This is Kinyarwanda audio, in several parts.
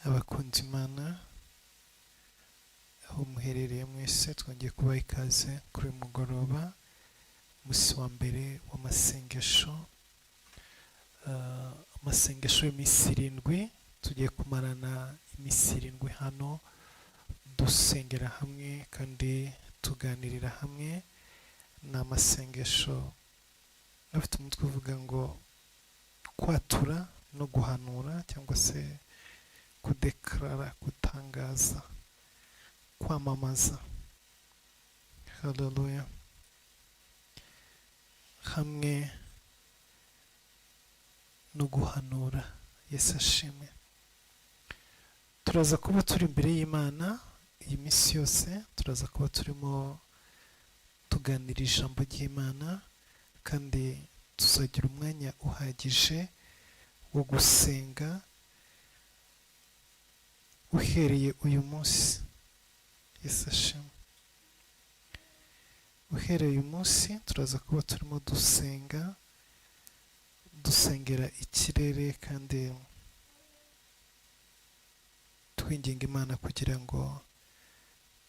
abakunzi Imana aho muherereye mwese twongeye kubaha ikaze kuri mugoroba musi wa mbere w'amasengesho amasengesho y'iminsi 7 tugiye kumarana iminsi 7 hano dusengera hamwe kandi tuganirira hamwe n'amasengesho afite umutwe uvuga ngo kwatura no guhanura cyangwa se kudeklara, gutangaza, kwamamaza. Haleluya. Hamwe no guhanura. Yesu ashimwe. Turaza kuba turi imbere y'Imana iyi minsi yose, turaza kuba turimo tuganira ijambo ry'Imana kandi tuzagira umwanya uhagije wo gusenga uhereye uyu munsi. Yesu ashimwe. Uhereye uyu munsi turaza kuba turimo dusengera ikirere kandi twinginga Imana kugira ngo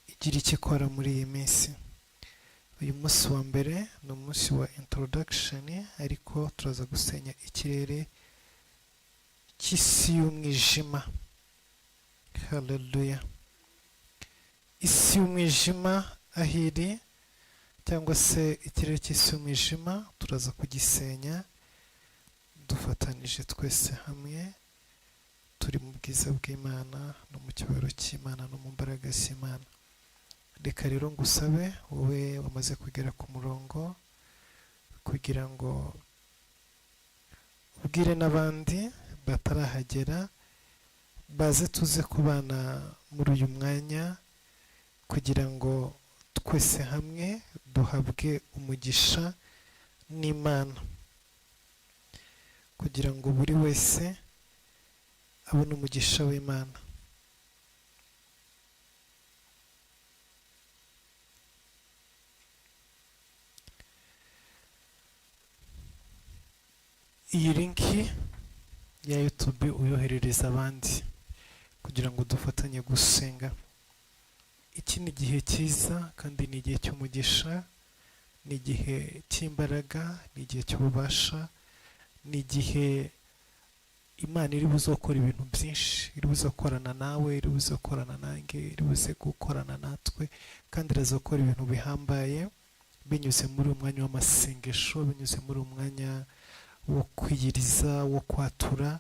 igire icyo ikora muri iyi minsi. Uyu munsi wa mbere ni umunsi wa introduction, ariko turaza gusenya ikirere cy'isi y'umwijima. Haleluya. Isi y'umwijima ahiri cyangwa se ikirere cy'isi y'umwijima turaza kugisenya dufatanije twese hamwe, turi mu bwiza bw'Imana no mu cyubahiro cy'Imana no mu mbaraga z'Imana. Reka rero ngusabe wowe wamaze kugera ku murongo kugira ngo ubwire n'abandi batarahagera baze tuze kubana muri uyu mwanya kugira ngo twese hamwe duhabwe umugisha n'Imana, kugira ngo buri wese abone umugisha w'Imana. Iyi linki ya YouTube uyoherereza abandi kugira ngo dufatanye gusenga. Iki ni igihe cyiza kandi ni igihe cy'umugisha, ni igihe cy'imbaraga, ni igihe cy'ububasha, ni igihe Imana iri buze gukora ibintu byinshi, iri buze gukorana nawe, iri buze gukorana nanjye, iri buze gukorana natwe kandi iraza gukora ibintu bihambaye binyuze muri uyu mwanya w'amasengesho, binyuze muri uyu mwanya wo kwiyiriza, wo kwatura.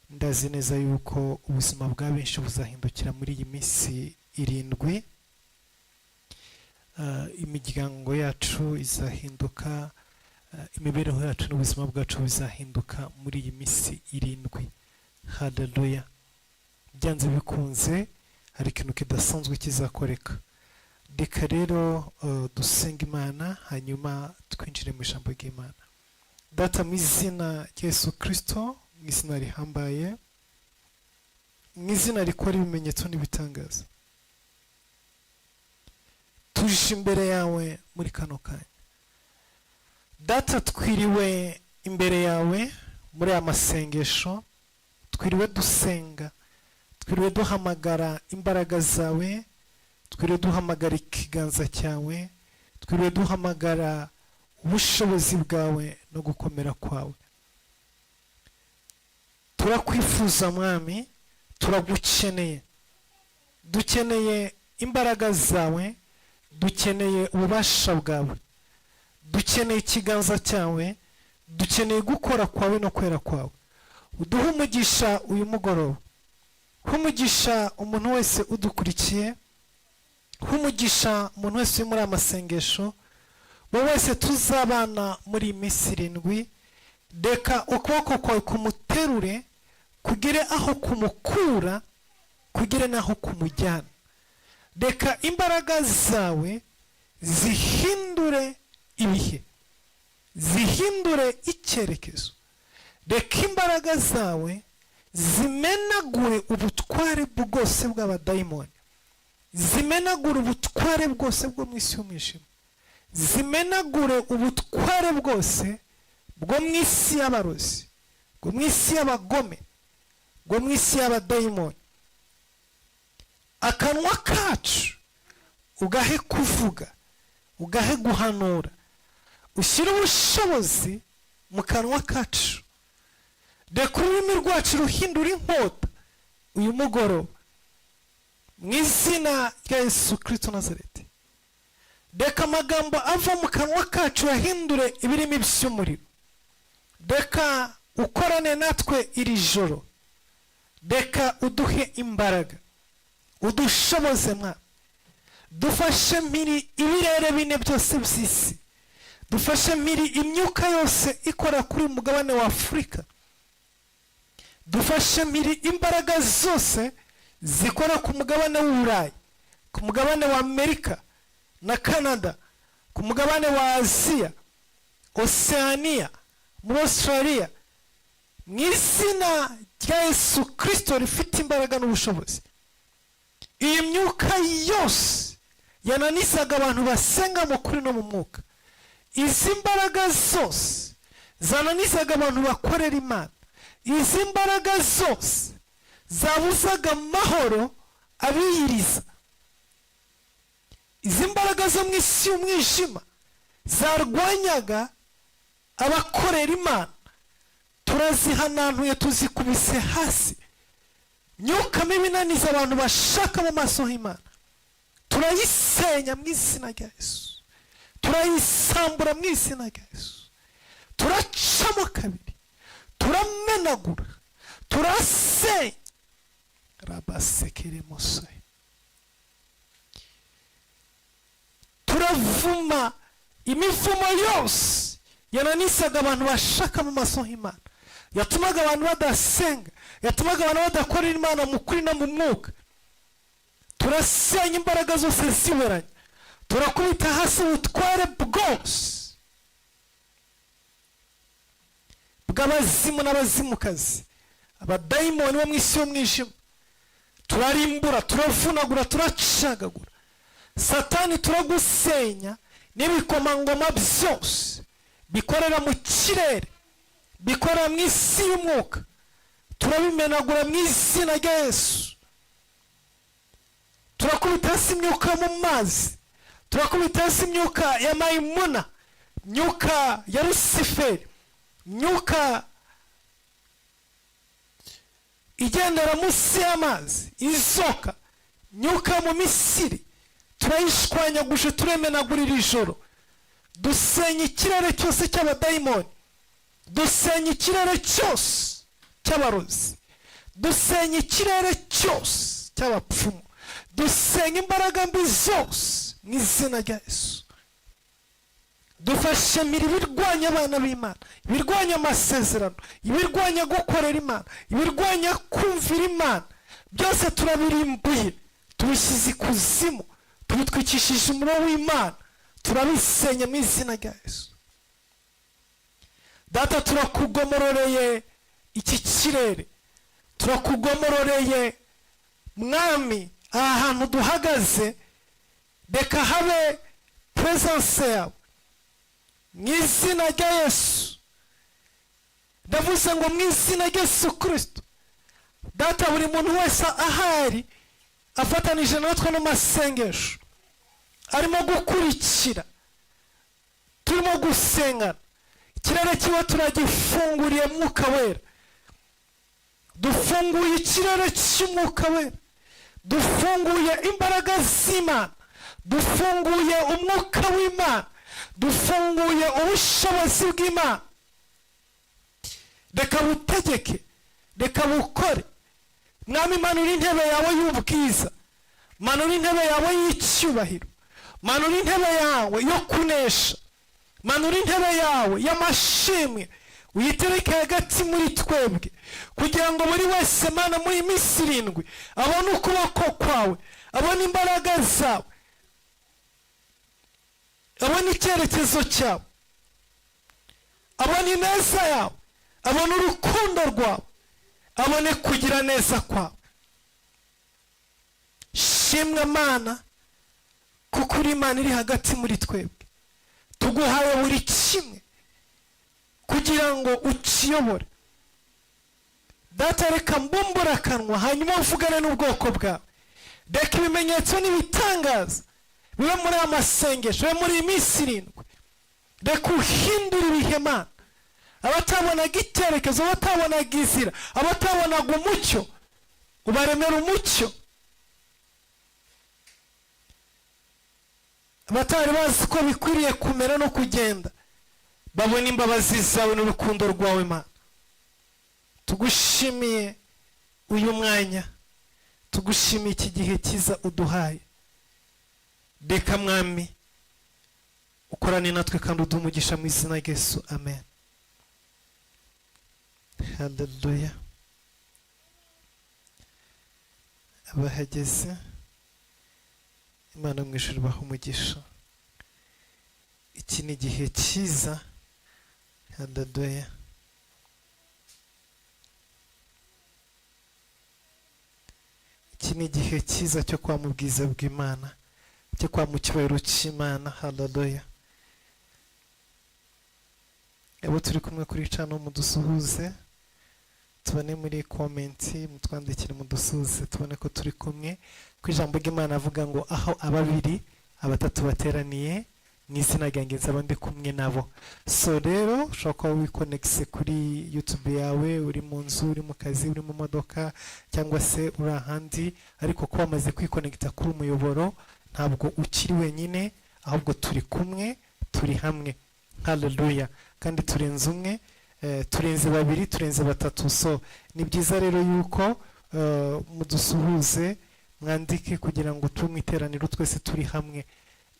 Ndazi neza yuko ubuzima bwa benshi buzahindukira muri iyi minsi 7. Imiryango yacu izahinduka, imibereho yacu n'ubuzima bwacu bizahinduka muri iyi minsi 7. Haleluya. Byanze bikunze hari ikintu kidasanzwe kizakoreka. Reka rero dusenga Imana hanyuma twinjire mu ijambo ry'Imana. Data, mu izina rya Yesu Kristo, mu izina rihambaye, mu izina rikora ibimenyetso n'ibitangaza, tuje imbere yawe muri kano kanya. Data, twiriwe imbere yawe muri aya masengesho, twiriwe dusenga, twiriwe duhamagara imbaraga zawe, twiriwe duhamagara ikiganza cyawe, twiriwe duhamagara ubushobozi bwawe no gukomera kwawe. Turakwifuza Mwami, turagukeneye, dukeneye imbaraga zawe, dukeneye ububasha bwawe, dukeneye ikiganza cyawe, dukeneye gukora kwawe no kwera kwawe. Uduhe umugisha uyu mugoroba, umugisha umuntu wese udukurikiye, umugisha umuntu wese uri muri amasengesho, wowe wese tuzabana muri iyi minsi 7. Reka ukuboko kwawe kumuterure kugere aho kumukura, kugere n'aho kumujyana. Reka imbaraga zawe zihindure ibihe, zihindure icyerekezo. Reka imbaraga zawe zimenagure ubutware bwose bw'abadayimoni, zimenagure ubutware bwose bwo mu isi y'umwijima, zimenagure ubutware bwose bwo mu isi y'abarozi, bwo mu isi y'abagome, bwo mu isi y'abadayimoni, akanwa kacu ugahe kuvuga, ugahe guhanura, ushyire ubushobozi mu kanwa kacu. Reka ururimi rwacu ruhindura inkota uyu mugoroba mu izina rya Yesu Kristo Nazareti. Reka amagambo ava mu kanwa kacu yahindure ibirimi by'umuriro. Reka ukorane natwe iri joro. Reka uduhe imbaraga, udushoboze Mwami. Dufashe mpiri ibirere bine byose by'isi. Dufashe mpiri imyuka yose ikora kuri mugabane wa Afurika. Dufashe mpiri imbaraga zose zikora ku mugabane w'Uburayi, ku mugabane wa Amerika na Canada, ku mugabane wa Aziya, Oceania, muri Australia, mu izina rya Yesu Kristo rifite imbaraga n'ubushobozi. Iyi myuka yose yananizaga abantu basenga mu kuri no mu mwuka, izi mbaraga zose zananizaga abantu bakorera Imana, izi mbaraga zose zabuzaga amahoro abiyiriza, izi mbaraga zo mu isi y'umwijima zarwanyaga abakorera Imana, turazihananuye, tuzikubise hasi. Myuka mibi inaniza abantu bashaka mu maso h'Imana turayisenya mu izina rya Yesu, turayisambura mu izina rya Yesu. Turacamo kabiri, turamenagura, turasenya. Rabasekere Mosai, turavuma imivumo yose yananisaga abantu bashaka mu maso h'Imana, yatumaga abantu badasenga, yatumaga abantu badakorera Imana mu kuri no mu mwuka. Turasenya imbaraga zose ziberanye, turakubita hasi ubutware bwose bw'abazimu n'abazimukazi, abadayimoni bo mu isi y'umwijima. Turarimbura, turavunagura, turacagagura. Satani turagusenya n'ibikomangoma byose bikorera mu kirere, bikorera mu isi y'umwuka, turabimenagura mu izina rya Yesu. Turakubita hasi imyuka yo mu mazi, turakubita hasi imyuka ya Mayimuna, imyuka ya Lusiferi, imyuka igendera munsi y'amazi, izoka, imyuka yo mu Misiri, turayishwanyaguje, turemenagura iri joro. Dusenya ikirere cyose cy'abadayimoni, dusenya ikirere cyose cy'abarozi, dusenya ikirere cyose cy'abapfumu, dusenya imbaraga mbi zose mu izina rya Yesu. Dufashe mpiri ibirwanya abana b'Imana, ibirwanya amasezerano, ibirwanya gukorera Imana, ibirwanya kumvira Imana, byose turabirimbuye, tubishyize ikuzimu, tubitwikishije umuriro w'Imana, turabisenya mu izina rya Yesu. Data, turakugomororeye iki kirere, turakugomororeye Mwami aha hantu duhagaze. Reka habe presence yawe mu izina rya Yesu. Ndavuze ngo mu izina rya Yesu Kristo, Data, buri muntu wese ahari afatanije natwe n'amasengesho, arimo gukurikira, turimo gusengana, ikirere kiba turagifunguriye Mwuka Wera. Dufunguye ikirere cy'Umwuka Wera, dufunguye imbaraga z'Imana, dufunguye umwuka w'Imana, dufunguye ubushobozi bw'Imana. Reka butegeke, reka bukore. Mwami, manura intebe yawe y'ubwiza, manura intebe yawe y'icyubahiro, manura intebe yawe yo kunesha, manura intebe yawe y'amashimwe, uyitereke hagati muri twebwe, kugira ngo buri wese Mana muri iyi minsi 7 abone ukuboko kwawe, abone imbaraga zawe, abone icyerekezo cyawe, abone ineza yawe, abone urukundo rwawe, abone kugira neza kwawe. Shimwa Mana, kuko uri Imana iri hagati muri twebwe. Tuguhaye buri kimwe kugira ngo ukiyobore. Data, reka mbumbura akanwa hanyuma mvugane n'ubwoko bwawe. reka ibimenyetso n'ibitangaza bibe muri aya masengesho, bibe muri iyi minsi 7. reka uhindure ibihe Mana. Abatabonaga icyerekezo, abatabonaga inzira, abatabonaga umucyo, ubaremera umucyo. Abatari bazi ko bikwiriye kumera no kugenda, babona imbabazi zawe n'urukundo rwawe Mana. Tugushimiye uyu mwanya, tugushimiye iki gihe cyiza uduhaye. Reka Mwami ukorane natwe kandi uduhe umugisha mu izina rya Yesu, amen. Haleluya. Abahageze Imana mu ijuru ibahe umugisha. Iki ni igihe cyiza. Haleluya. Iki ni igihe cyiza cyo kwa mu bwiza bw'Imana, cyo kwa mu cyubahiro cy'Imana. Haleluya. Abo turi kumwe kuri channel mudusuhuze, tubone muri komenti, mutwandikire mudusuhuze, tubone ko turi kumwe. Ku ijambo ry'Imana avuga ngo aho ababiri abatatu bateraniye mu izina ryanjye nzaba ndi kumwe nabo. So rero ushobora kuba wikonekise kuri YouTube yawe, uri mu nzu, uri mu kazi, uri mu modoka, cyangwa se uri ahandi, ariko kuba wamaze kwikonekita kuri umuyoboro ntabwo ukiri wenyine, ahubwo turi kumwe, turi hamwe. Haleluya. Kandi turenze umwe, turenze babiri, turenze batatu. So ni byiza rero yuko mudusuhuze, mwandike kugira ngo tube mu iteraniro twese turi hamwe.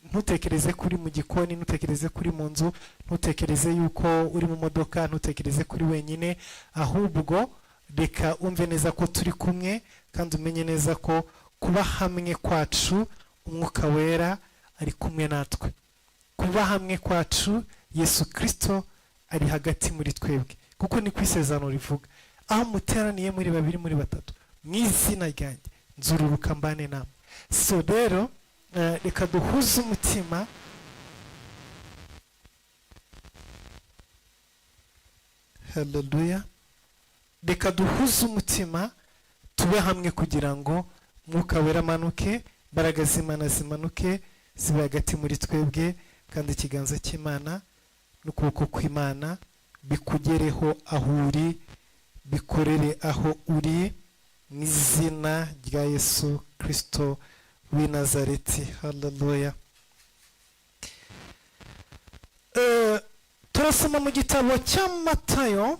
Ntutekereze kuri mu gikoni, ntutekereze kuri mu nzu, ntutekereze yuko uri mu modoka, ntutekereze kuri wenyine, ahubwo reka umve neza ko turi kumwe, kandi umenye neza ko kuba hamwe kwacu Umwuka Wera ari kumwe natwe. Kuba hamwe kwacu Yesu Kristo ari hagati muri twebwe, kuko ni kwisezerano rivuga aho muteraniye muri babiri, muri batatu mu izina ryanjye nzururuka mbane namwe. So rero reka duhuze umutima. Haleluya. Reka duhuze umutima tube hamwe kugira ngo Mwuka Wera amanuke, imbaraga z'Imana zimanuke, zibe hagati muri twebwe, kandi ikiganza cy'Imana n'ukuboko kw'Imana bikugereho aho uri, bikorere aho uri, mu izina rya Yesu Kristo w'i Nazareti. Haleluya. Turasoma mu gitabo cya Matayo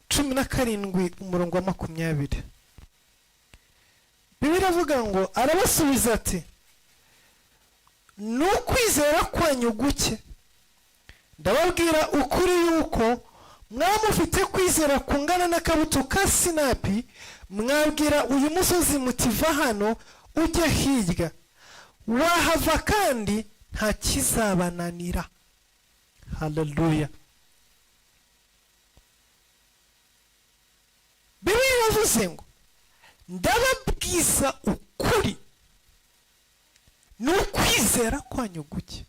17 umurongo wa 20. Bibiliya iravuga ngo arabasubiza ati, n'ukwizera kwanyu guke. Ndababwira ukuri yuko mwamufite kwizera kungana n'akabuto ka sinapi, mwabwira uyu musozi muti va hano ujya hirya, wahava kandi nta kizabananira. Haleluya. Bibiliya iravuze ngo ndababwiza ukuri, n'ukwizera kwanyu guke.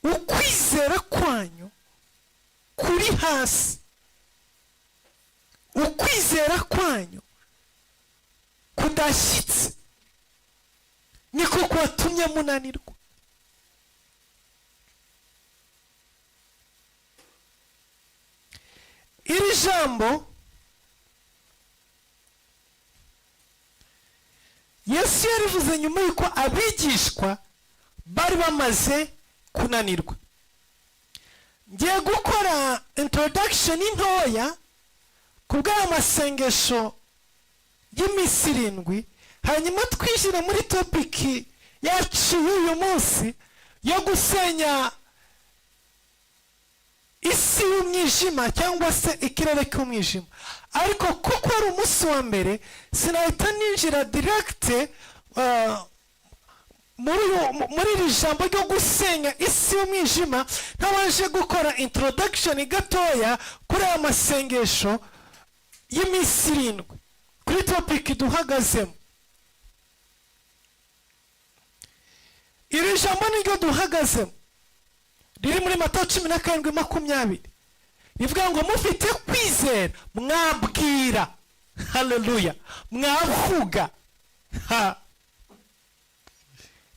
Ukwizera kwanyu kuri hasi, ukwizera kwanyu kudashyitse, niko kwatumye munanirwa. Iri jambo Yesu yarivuze nyuma yuko abigishwa bari bamaze kunanirwa. Ngiye gukora introduction ntoya ku bw'aya masengesho y'iminsi 7, hanyuma twishyire muri topiki yacu y'uyu munsi yo gusenya isi y'umwijima cyangwa se ikirere cy'umwijima. Ariko kuko ari umunsi wa mbere, sinahita ninjira direct muri iri jambo ryo gusenya isi y'umwijima ntabanje gukora introduction gatoya kuri aya masengesho y'iminsi 7 kuri topic duhagazemo. Iri jambo niryo duhagazemo riri muri Matayo 17:20, rivuga ngo mufite kwizera mwabwira haleluya, mwavuga ha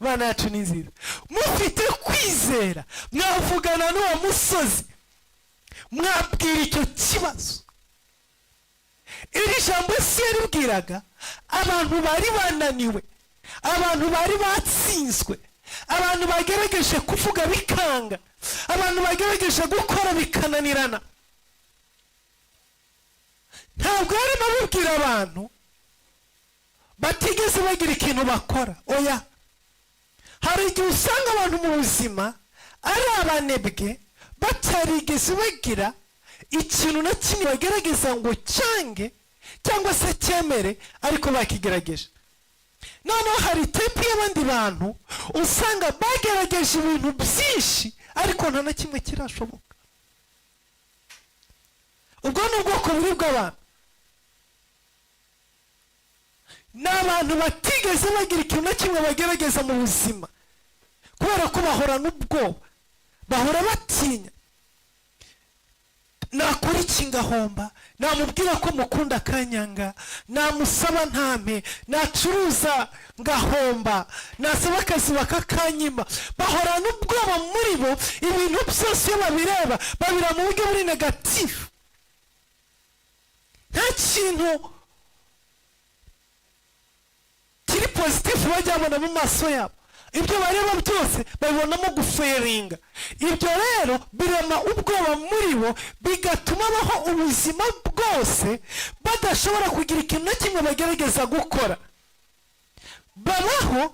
bana yacu ni nziza, mufite kwizera mwavugana n'uwo musozi, mwabwira icyo kibazo. Iri jambo si yaribwiraga abantu bari bananiwe, abantu bari batsinzwe, abantu bagerageje kuvuga bikanga, abantu bagerageje gukora bikananirana. Ntabwo yarimo abibwira abantu batigeze bagira ikintu bakora, oya. Hari igihe usanga abantu mu buzima ari abanebwe, batarigeze bagira ikintu na kimwe bagerageza ngo cyange cyangwa se cyemere, ariko bakigerageje. Noneho hari tepe y'abandi bantu usanga bagerageje ibintu byinshi ariko nta na kimwe kirashoboka. Ubwo ni ubwoko buri bw'abantu, ni abantu batigeze bagira ikintu na kimwe bagerageza mu buzima, kubera ko bahorana ubwoba, bahora batinya. Nakora iki ngahomba, namubwira ko mukunda akanyanga, namusaba ntampe, nacuruza ngahomba, nasaba akazi bakakanyima. Bahorana ubwoba muri bo, ibintu byose iyo babireba babira mu buryo buri negatifu. Nta kintu kiri pozitifu bajya babona mu maso yabo. Ibyo bareba byose babibonamo guferinga. Ibyo rero birema ubwoba muri bo, bigatuma baho ubuzima bwose badashobora kugira ikintu na kimwe bagerageza gukora. Babaho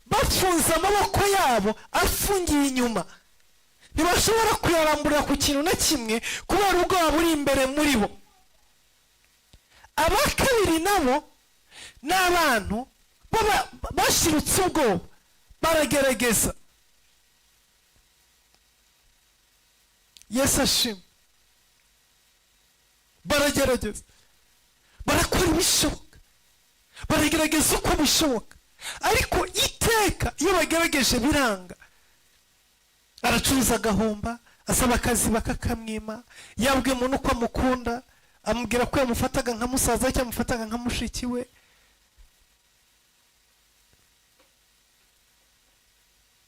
bafunze amaboko yabo afungiye inyuma, ntibashobora kuyarambura ku kintu na kimwe kubera ubwoba buri imbere muri bo. Abakabiri nabo ni abantu bashirutse ubwoba, baragerageza. Yesu ashimwe. Baragerageza, barakora ibishoboka, baragerageza uko bishoboka, ariko iteka iyo bagerageje biranga. Aracuruza agahomba, asaba akazi bakakamwima, yabwiye umuntu uko amukunda, amubwira ko yamufataga nka musaza cyangwa amufataga nka mushiki we.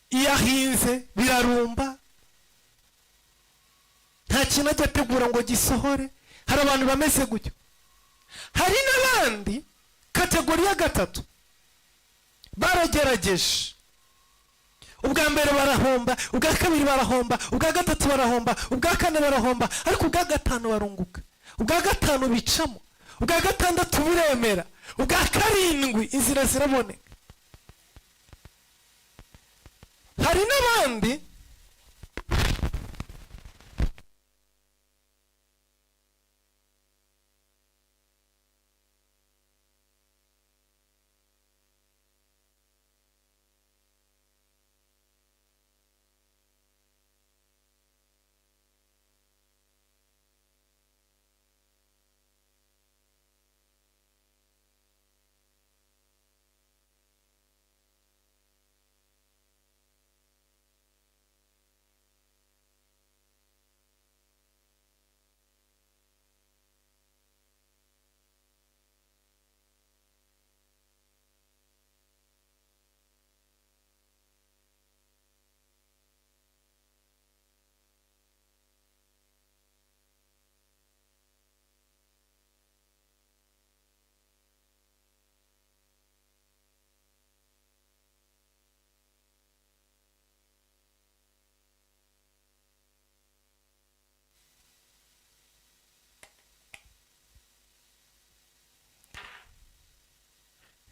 Iyo ahinze birarumba, nta kintu ajya ategura ngo gisohore. Hari abantu bameze gutyo. Hari n'abandi kategori ya gatatu, baragerageje, ubwa mbere barahomba, ubwa kabiri barahomba, ubwa gatatu barahomba, ubwa kane barahomba, ariko ubwa gatanu barunguka, ubwa gatanu bicamo, ubwa gatandatu biremera, ubwa karindwi inzira ziraboneka. Hari n'abandi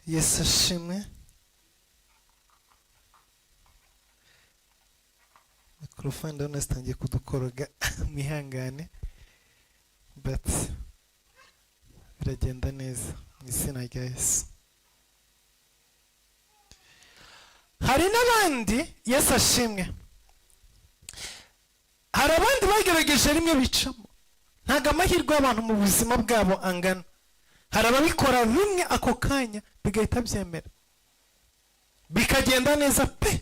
Yesu ashimwe. Mikrofone ndabona zitangiye kudukoroga, mwihangane, but biragenda neza mu izina rya Yesu. Hari n'abandi, Yesu ashimwe, hari abandi bagerageje rimwe bicamo. Ntago amahirwe y'abantu mu buzima bwabo angana. Hari ababikora rimwe ako kanya bigahita byemera, bikagenda neza pe.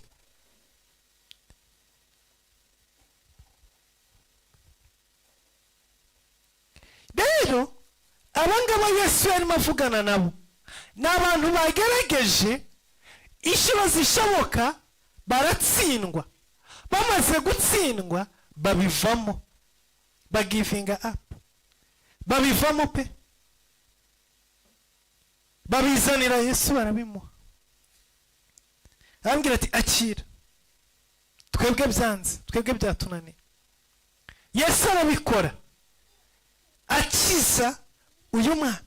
Rero abangaba Yesu yarimo avugana nabo ni abantu bagerageje inshuro zishoboka baratsindwa, bamaze gutsindwa babivamo, bagivinga up, babivamo pe, babizanira Yesu barabimuha, arambwira ati akira, twebwe byanze, twebwe byatunaniye. Yesu arabikora, akiza uyu mwana.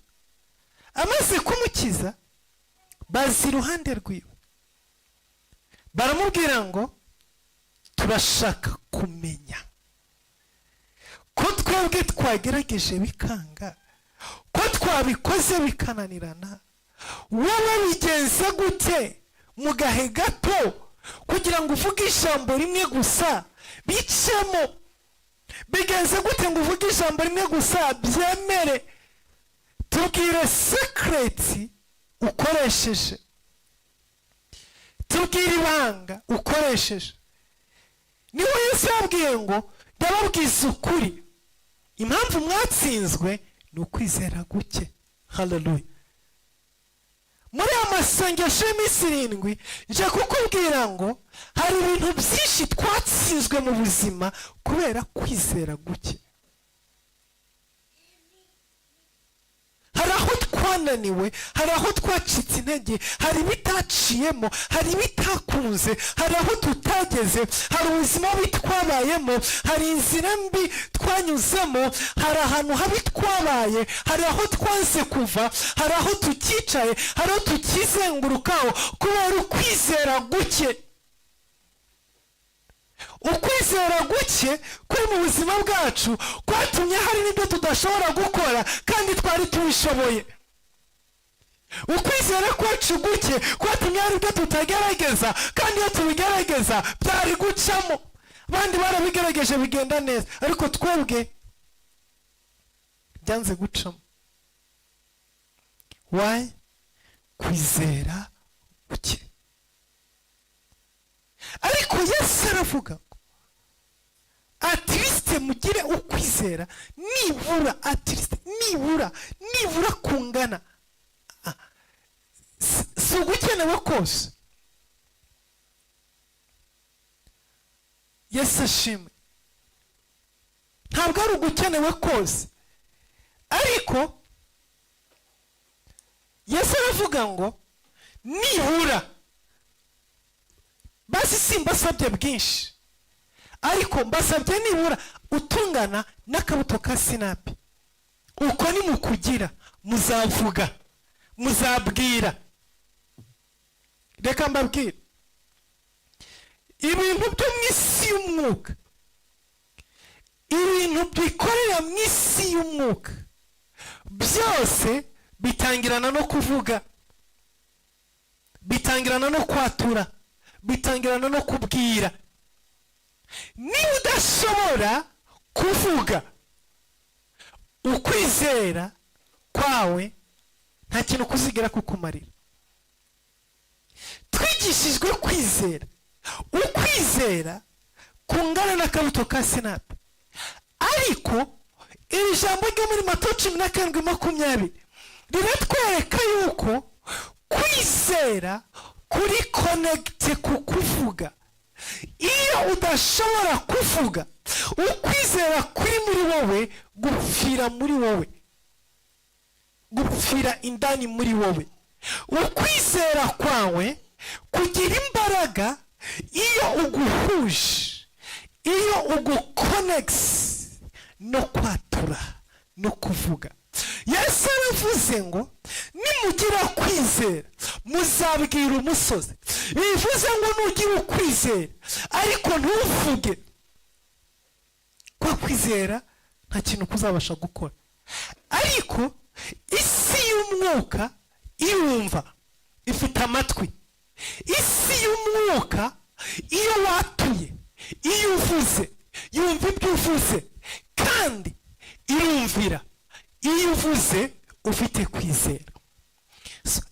Amaze kumukiza bazi iruhande rwiwe, baramubwira ngo turashaka kumenya ko twebwe twagerageje bikanga, ko twabikoze bikananirana, wowe bigenze gute mu gahe gato kugira ngo uvuge ijambo rimwe gusa bicemo? Bigenze gute ngo uvuge ijambo rimwe gusa byemere? Tubwire secret ukoresheje, tubwire ibanga ukoresheje. Niho Yesu yabwiye ngo ndababwiza ukuri, impamvu mwatsinzwe ni ukwizera guke. Haleluya. Muri amasengesho y'iminsi 7 nje kukubwira ngo hari ibintu byinshi twatsinzwe mu buzima kubera kwizera guke. Hari aho twananiwe, hari aho twacitse intege, hari bitaciyemo, hari bitakunze, hari aho tutageze, hari ubuzima bitwabayemo, hari inzira mbi twanyuzemo, hari ahantu habi twabaye, hari aho twanze kuva, hari aho tukicaye, hari aho tukizengurukaho kubera ukwizera guke. Ukwizera guke kuri mu buzima bwacu kwatumye hari n'ibyo tudashobora gukora kandi twari tubishoboye. Ukwizera kwacu guke kwatumye hari ibyo tutagerageza kandi iyo tubigerageza byari gucamo. Abandi barabigerageje bigenda neza, ariko twebwe byanze gucamo. Why? Kwizera guke. Ariko Yesu aravuga ngo at least mugire ukwizera nibura, at least nibura kungana. Si ugukenewe kose. Yesu ashimwe. Ntabwo ari ugukenewe kose, ariko Yesu aravuga ngo nibura, basi simbasabye bwinshi, ariko mbasabye nibura utungana n'akabuto ka sinapi. Uko ni mukugira muzavuga, muzabwira. Reka mbabwire, ibintu byo mu isi y'umwuka, ibintu bikorera mu isi y'umwuka byose bitangirana no kuvuga, bitangirana no kwatura, bitangirana no kubwira. Niba udashobora kuvuga, ukwizera kwawe nta kintu kuzigira kukumarira. Twigishijwe kwizera, ukwizera kungana n'akabuto ka sinapi. Ariko iri jambo ryo muri Matayo 17:20 riratwereka yuko kwizera kuri connect ku kuvuga. Iyo udashobora kuvuga, ukwizera kuri muri wowe gupfira muri wowe, gupfira indani muri wowe. Ukwizera kwawe kugira imbaraga iyo uguhuje, iyo uguconnects no kwatura no kuvuga. Yesu aravuze ngo nimugira kwizera muzabwira umusozi. Bivuze ngo nugira ukwizera ariko ntuvuge, kwa kwizera nta kintu kuzabasha gukora. Ariko isi y'umwuka irumva, ifite amatwi. Isi y'umwuka iyo watuye, iyo uvuze, yumva ibyo uvuze kandi irumvira iyo uvuze ufite kwizera.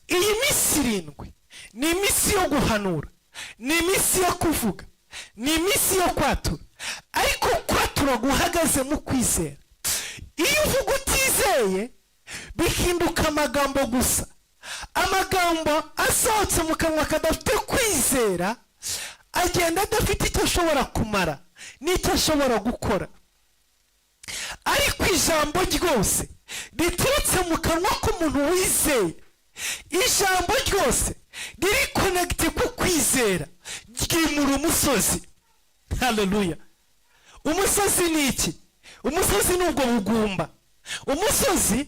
Iyi minsi 7 ni iminsi yo guhanura, ni iminsi yo kuvuga, ni iminsi yo kwatura. Ariko kwatura guhagaze mu kwizera. Iyo uvuga utizeye bihinduka amagambo gusa. Amagambo asohotse mu kanwa kadafite kwizera agenda adafite icyo ashobora kumara n'icyo ashobora gukora. Ariko ijambo ryose riturutse mu kanwa k'umuntu wizeye, ijambo ryose riri konegite ku kwizera, ryimura umusozi. Haleluya. Umusozi ni iki? Umusozi ni ubwo bugumba. Umusozi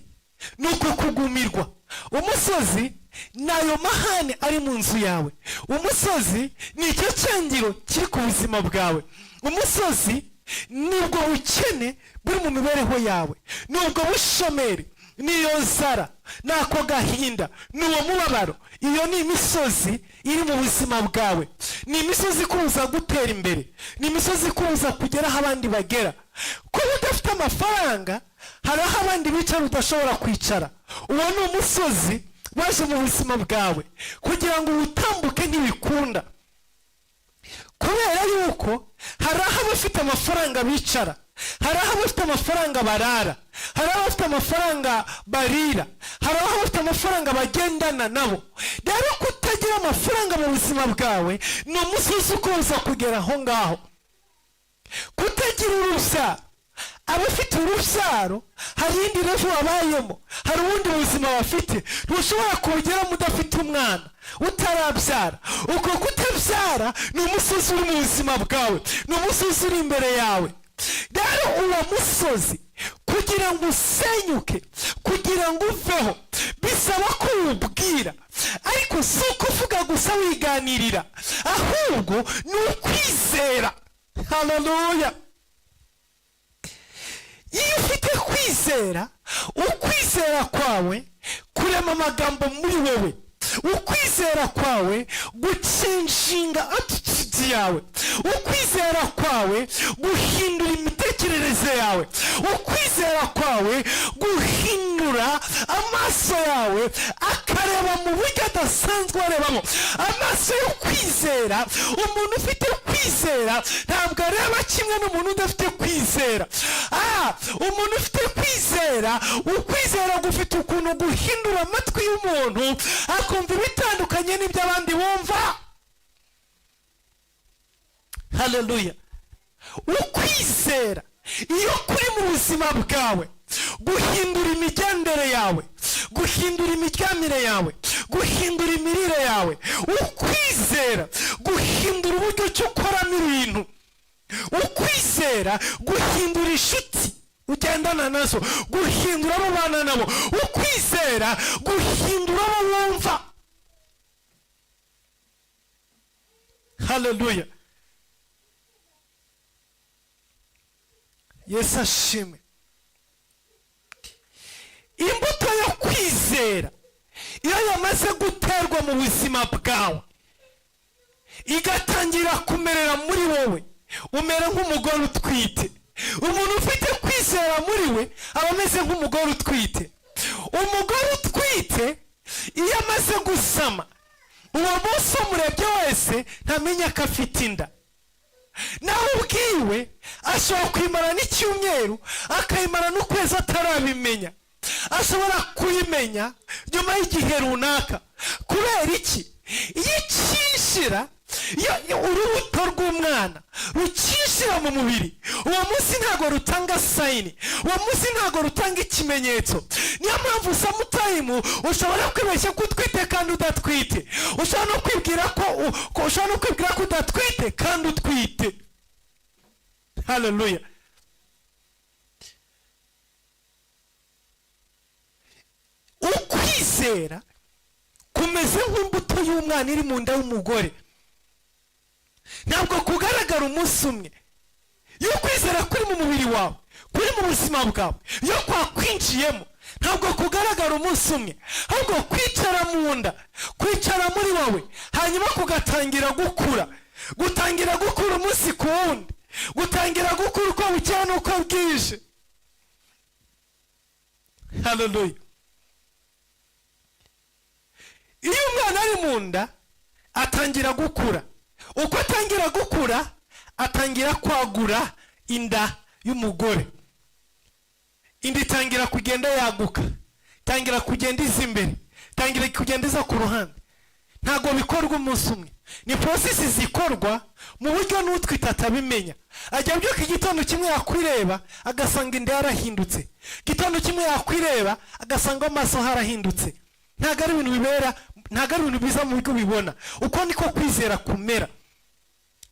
ni uko kugumirwa. Umusozi ni ayo mahane ari mu nzu yawe. Umusozi ni icyo cyangiro kiri ku buzima bwawe. Umusozi ni ubwo bukene buri mu mibereho yawe, ni ubwo bushomeri, niyo nzara, nako gahinda, n'uwo mubabaro. Iyo ni imisozi iri mu buzima bwawe. Ni imisozi ikubuza gutera imbere, ni imisozi ikubuza kugera aho abandi bagera. Kuba udafite amafaranga, hari aho abandi bicara udashobora kwicara. Uwo ni umusozi waje mu buzima bwawe kugira ngo utambuke ntibikunda. Kubera yuko hari aho abafite amafaranga bicara, hari aho abafite amafaranga barara, hari aho abafite amafaranga barira, hari aho abafite amafaranga bagendana nabo. Rero kutagira amafaranga mu buzima bwawe ni umusozi ukubuza kugera aho ngaho. Kutagira urubyaro, abafite urubyaro hari indi revo babayemo, hari ubundi buzima bafite ntushobora kubugeramo udafite umwana, utarabyara. Uko kutabyara ni umusozi uri mu buzima bwawe, ni umusozi uri imbere yawe. Rero uwo musozi kugira ngo usenyuke, kugira ngo uveho, bisaba ko uwubwira. Ariko si ukuvuga gusa wiganirira, ahubwo ni ukwizera. Haleluya. Iyo ufite kwizera, ukwizera kwawe kurema amagambo muri wewe. Ukwizera kwawe gucenshinga attitude yawe. Ukwizera kwawe guhindura imitekerereze yawe. Ukwizera kwawe guhindura amaso yawe akareba mu buryo adasanzwe arebamo. Amaso yo kwizera, umuntu ufite kwizera ntabwo areba kimwe n'umuntu udafite kwizera. Umuntu ufite kwizera, ukwizera gufite ukuntu guhindura amatwi y'umuntu akumva ibitandukanye n'ibyo abandi bumva. Haleluya. Ukwizera iyo kuri mu buzima bwawe guhindura imigendere yawe, guhindura imiryamire yawe, guhindura imirire yawe. Ukwizera guhindura uburyo cyo ukoramo ibintu. Ukwizera guhindura inshuti ugendana nazo, guhindura abo bana nabo. Ukwizera guhindura abo wumva. Haleluya. Yesu ashimwe. Imbuto yo kwizera iyo yamaze guterwa mu buzima bwawe, igatangira kumerera muri wowe, umera nk'umugore utwite. Umuntu ufite kwizera muri we aba ameze nk'umugore utwite. Umugore utwite iyo amaze gusama, uwo munsi umurebye wese ntamenya ko afite inda. Nawe ubwiwe ashobora kwimara n'icyumweru, akayimara n'ukwezi atarabimenya. Ashobora kuyimenya nyuma y'igihe runaka. Kubera iki? Iyo icyinshira, iyo urubuto rw'umwana rucyinshira mu mubiri, uwo munsi ntabwo rutanga sayini, uwo munsi ntabwo rutanga ikimenyetso. Niyo mpamvu samutayimu ushobora kwibeshya ko utwite kandi udatwite. Ushobora no kwibwira ko udatwite kandi utwite. Haleluya. Ukwizera kumeze nk'imbuto y'umwana iri mu nda y'umugore. Ntabwo kugaragara umunsi umwe. Iyo kwizera kuri mu mubiri wawe, kuri mu buzima bwawe, iyo kwakwinjiyemo, ntabwo kugaragara umunsi umwe, ahubwo kwicara mu nda, kwicara muri wowe, hanyuma kugatangira gukura. Gutangira gukura umunsi ku wundi, gutangira gukura uko bukeye n'uko bwije. Haleluya. Iyo umwana ari mu nda atangira gukura. Uko atangira gukura, atangira kwagura inda y'umugore. Inda itangira kugenda yaguka, tangira kugenda iza imbere, tangira kugenda iza ku ruhande. Ntago bikorwa umunsi umwe, ni process zikorwa mu buryo n'utwita atabimenya. Ajya byuka igitondo kimwe yakwireba agasanga inda yarahindutse, igitondo kimwe yakwireba agasanga amaso harahindutse. Ntago ari ibintu bibera, ntago ari ibintu biza mu buryo bibona. Uko niko kwizera kumera.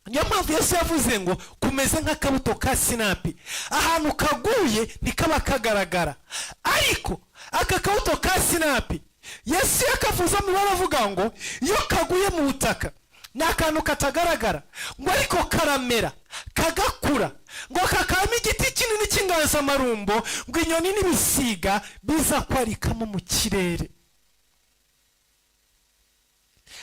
Niyo mpamvu Yesu yavuze ngo kumeze nk'akabuto ka sinapi, ahantu kaguye ntikaba kagaragara, ariko aka kabuto ka sinapi Yesu yakavuze mu baravuga ngo iyo kaguye mu butaka ni akantu katagaragara, ngo ariko karamera kagakura, ngo kakaba igiti kinini cy'inganzamarumbo, ngo inyoni n'ibisiga biza kwarikamo mu kirere.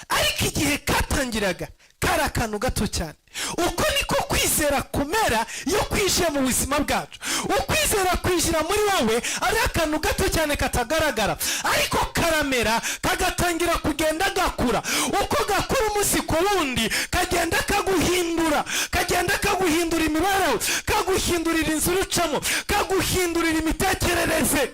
Ariko igihe katangiraga kari akantu gato cyane. Uko niko kwizera kumera iyo kwinjiye mu buzima bwacu. Ukwizera kwinjira muri wowe ari akantu gato cyane katagaragara, ariko karamera kagatangira kugenda gakura. Uko gakura umunsi ku wundi kagenda kaguhindura, kagenda kaguhindura imibereho, kaguhindurira inzira ucamo, kaguhindurira imitekerereze.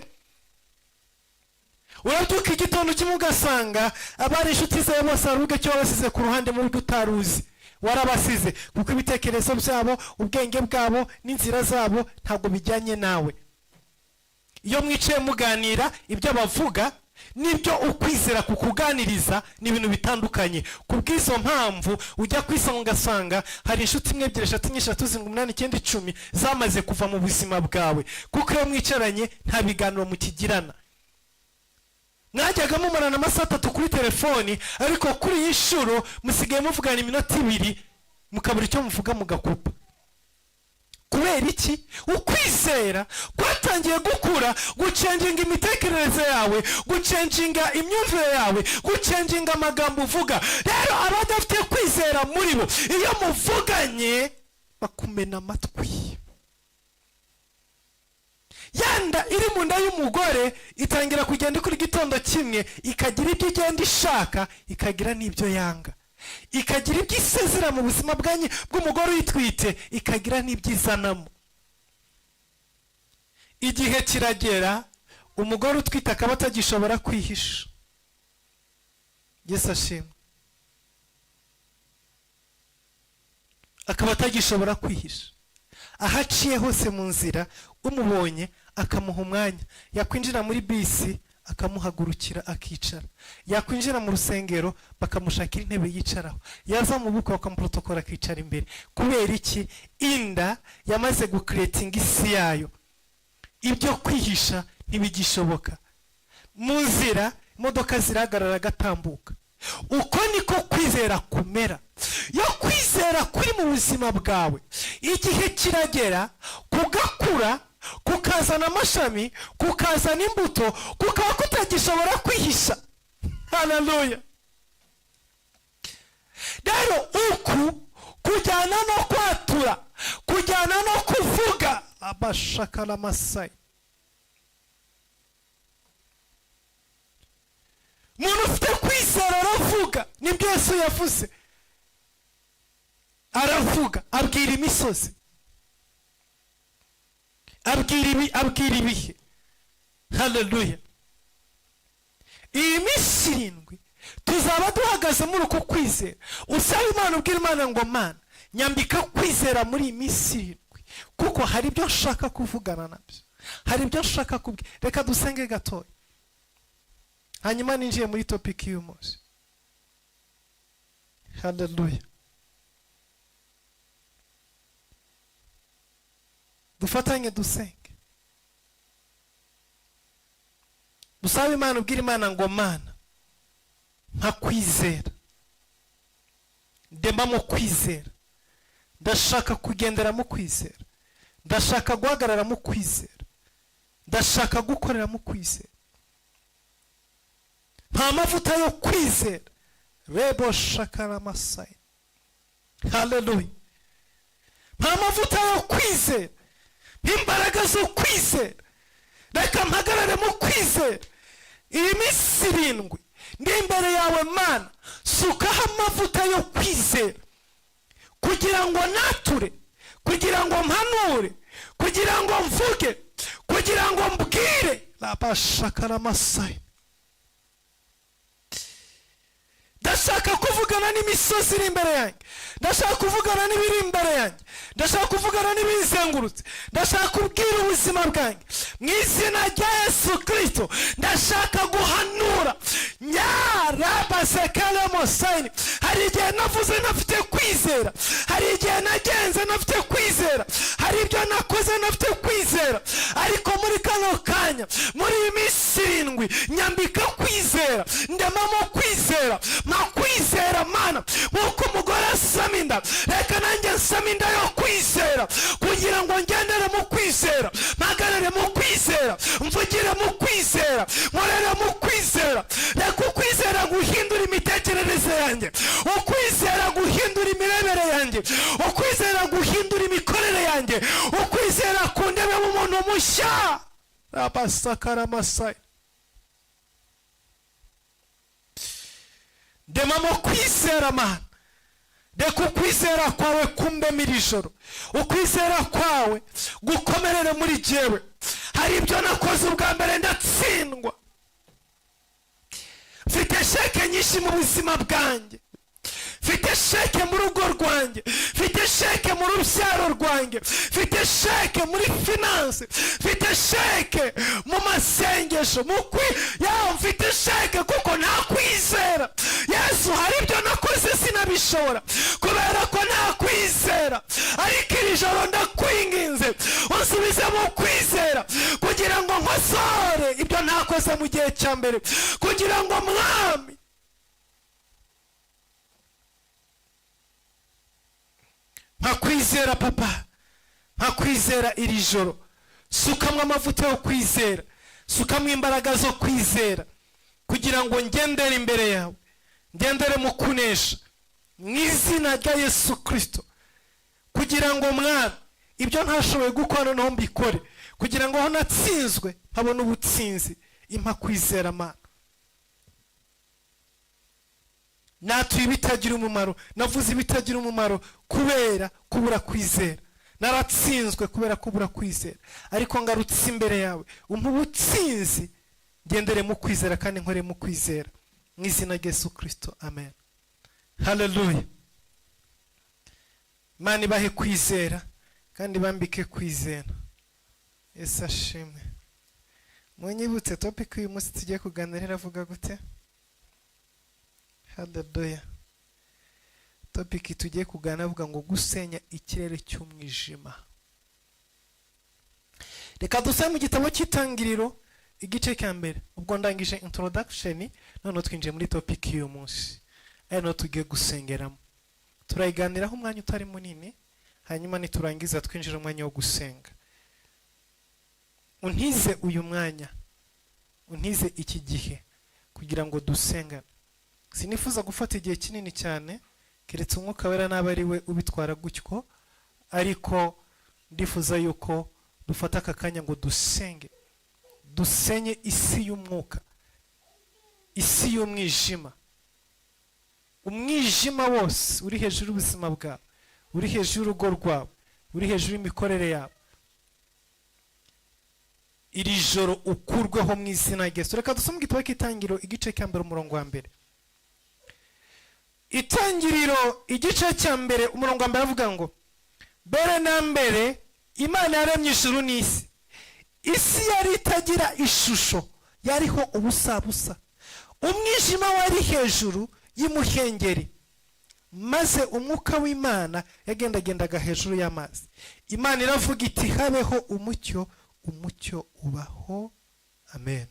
Urabyuka igitondo kimwe ugasanga abari inshuti zawe bose aruge cyo wabasize ku ruhande mu buryo utaruzi. Warabasize kuko ibitekerezo byabo, ubwenge bwabo n'inzira zabo ntago bijyanye nawe. Iyo mwicaye muganira ibyo bavuga nibyo ukwizera kukuganiriza ni ibintu bitandukanye. Kubw'izo mpamvu ujya kwisanga ugasanga hari inshuti imwe, ebyiri, eshatu, enye, eshatu, zirindwi, umunani, icyenda, icumi zamaze kuva mu buzima bwawe, kuko iyo mwicaranye nta biganiro mukigirana. Mwajyaga mumarana amasaha 3 kuri telefoni, ariko kuri iyi nshuro musigaye muvugana iminota 2 mukabura icyo muvuga mugakupa. Kubera iki? Ukwizera kwatangiye gukura, gucenginga imitekerereze yawe, gucenginga imyumvire yawe, gucenginga amagambo uvuga. Rero abadafite kwizera muri bo, iyo muvuganye bakumena amatwi. Yanda iri mu nda y'umugore itangira kugenda kuri gitondo kimwe, ikagira ibyo igenda ishaka, ikagira n'ibyo yanga, ikagira ibyo isezera mu buzima bw'umugore uyitwite, ikagira n'ibyo izanamo. Igihe kiragera umugore utwite akaba atagishobora kwihisha. Yesu ashimwe. Akaba atagishobora kwihisha. Ahaciye hose mu nzira umubonye akamuha umwanya, yakwinjira muri bisi akamuhagurukira akicara, yakwinjira mu rusengero bakamushakira intebe yicaraho, yaza mu bukwe bakamuprotokora akicara imbere. Kubera iki? Inda yamaze gucreating isi yayo, ibyo kwihisha ntibigishoboka. Mu nzira imodoka zirahagarara agatambuka. Uko niko kwizera kumera. Yo kwizera kuri mu buzima bwawe igihe kiragera kugakura, kukazana amashami, kukazana imbuto, kukaba kutagishobora kwihisha. Haleluya. Rero uku kujyana no kwatura, kujyana no kuvuga abashakala Masai. Umuntu ufite kwizera aravuga, nibyo Yesu yavuze. Aravuga, abwira imisozi, abwira ibihe. Haleluya. Iyi minsi 7 tuzaba duhagaze muri uko kwizera. Usaba Imana, ubwira Imana ngo Mana nyambika kwizera muri iyi minsi 7, kuko hari ibyo nshaka kuvugana nabyo, hari ibyo nshaka kubwira. Reka dusenge gatoya, hanyuma ninjiye muri topic y'uyu munsi. Haleluya. Dufatanye dusenge. Dusaba Imana, ubwira Imana ngo Mana nka kwizera, ndema mu kwizera, ndashaka kugendera mu kwizera, ndashaka guhagarara mu kwizera, ndashaka gukorera mu kwizera. Nta mavuta yo kwizera, rebo shakara Masai. Haleluya. Nta mavuta yo kwizera, imbaraga zo kwizera. Reka mpagarare mu kwizera iyi minsi 7 ndi imbere yawe Mana. Sukaho amavuta yo kwizera kugira ngo nature, kugira ngo mpanure, kugira ngo mvuge, kugira ngo mbwire rabashakara masayi. Ndashaka kuvugana n'imisozi iri imbere yanjye, ndashaka kuvugana n'ibiri imbere yanjye, ndashaka kuvugana n'ibizengurutse, ndashaka kubwira ubuzima bwanjye mu izina rya Yesu Kristo. Ndashaka guhanura nyarabasekale mosayini. Hari igihe navuze ntafite kwizera, hari igihe nagenze ntafite kwizera, hari ibyo nakoze ntafite kwizera, ariko muri kano kanya, muri iyi minsi 7 nyambika kwizera, ndemamo kwizera, kwizera mana. Nkuko umugore asama inda, reka nanjye nsama inda yo kwizera, kugira ngo ngendere mu kwizera, mpagarare mu kwizera, mvugire mu kwizera, nkorere mu kwizera. Reka ukwizera guhindura imitekerereze yanjye, ukwizera guhindura imirebere yanjye, ukwizera guhindura imikorere yanjye, ukwizera kundebe mu muntu mushya. Rabasakara masayi. Ndemamo kwizera mana. Reka ukwizera kwawe kumbemo iri joro, ukwizera kwawe gukomerere muri jewe. Hari ibyo nakoze ubwa mbere ndatsindwa, mfite sheke nyinshi mu buzima bwanjye, mfite sheke mu rugo rwanjye, mfite sheke mu rubyaro rwanjye, mfite sheke muri finance, mfite sheke mu masengesho, mfite sheke kuko nta kwizera. Yesu, hari ibyo nakoze sinabishobora kubera ko nta kwizera, ariko iri joro ndakwinginze unsubize mu kwizera, kugira ngo nkosore ibyo nakoze mu gihe cya mbere, kugira ngo mwami nkakwizera papa, nkakwizera iri joro. Sukamwe amavuta yo kwizera, sukamwe imbaraga zo kwizera, kugira ngo ngendere imbere yawe, ngendere mu kunesha mu izina rya Yesu Kristo, kugira ngo mwami ibyo ntashoboye gukora noneho mbikore, kugira ngo aho natsinzwe habone ubutsinzi. Impa kwizera mana. Natuye ibitagira umumaro, navuze ibitagira umumaro kubera kubura kwizera, naratsinzwe kubera kubura kwizera, ariko ngarutse imbere yawe umpa ubutsinzi, ngendere mu kwizera kandi nkore mu kwizera mu izina rya Yesu Kristo, amen. Haleluya. Imana ibahe kwizera kandi bambike kwizera. Yesu ashimwe. Munyibutse topic uyu munsi tugiye kuganira avuga gute? Haleluya. Topic tugiye kuganira avuga ngo gusenya ikirere cy'umwijima. Reka dusome mu gitabo cy'Itangiriro igice cya mbere. Ubwo ndangije introduction, none twinjiye muri topic y'uyu munsi, no tugiye gusengeramo. Turayiganiraho umwanya utari munini, hanyuma niturangiza twinjira umwanya wo gusenga. Untize uyu mwanya, untize iki gihe kugira ngo dusenga. Sinifuza gufata igihe kinini cyane, keretse umwuka wera naba ari we ubitwara gutyo, ariko ndifuza yuko dufata aka kanya ngo dusenge, dusenye isi y'umwuka, isi y'umwijima. Umwijima wose uri hejuru y'ubuzima bwawe, uri hejuru y'urugo rwawe, uri hejuru y'imikorere yawe, iri joro ukurweho mu izina rya Yesu. Reka dusome igitabo cy'Itangiriro igice cya mbere umurongo wa mbere. Itangiriro igice cya mbere umurongo wa mbere avuga ngo, mbere na mbere Imana yaremye ijuru n'isi. Isi yari itagira ishusho, yariho ubusabusa, umwijima wari hejuru y'umuhengeri, maze umwuka w'Imana yagendagendaga hejuru y'amazi. Imana iravuga iti habeho umucyo, umucyo ubaho. Amen.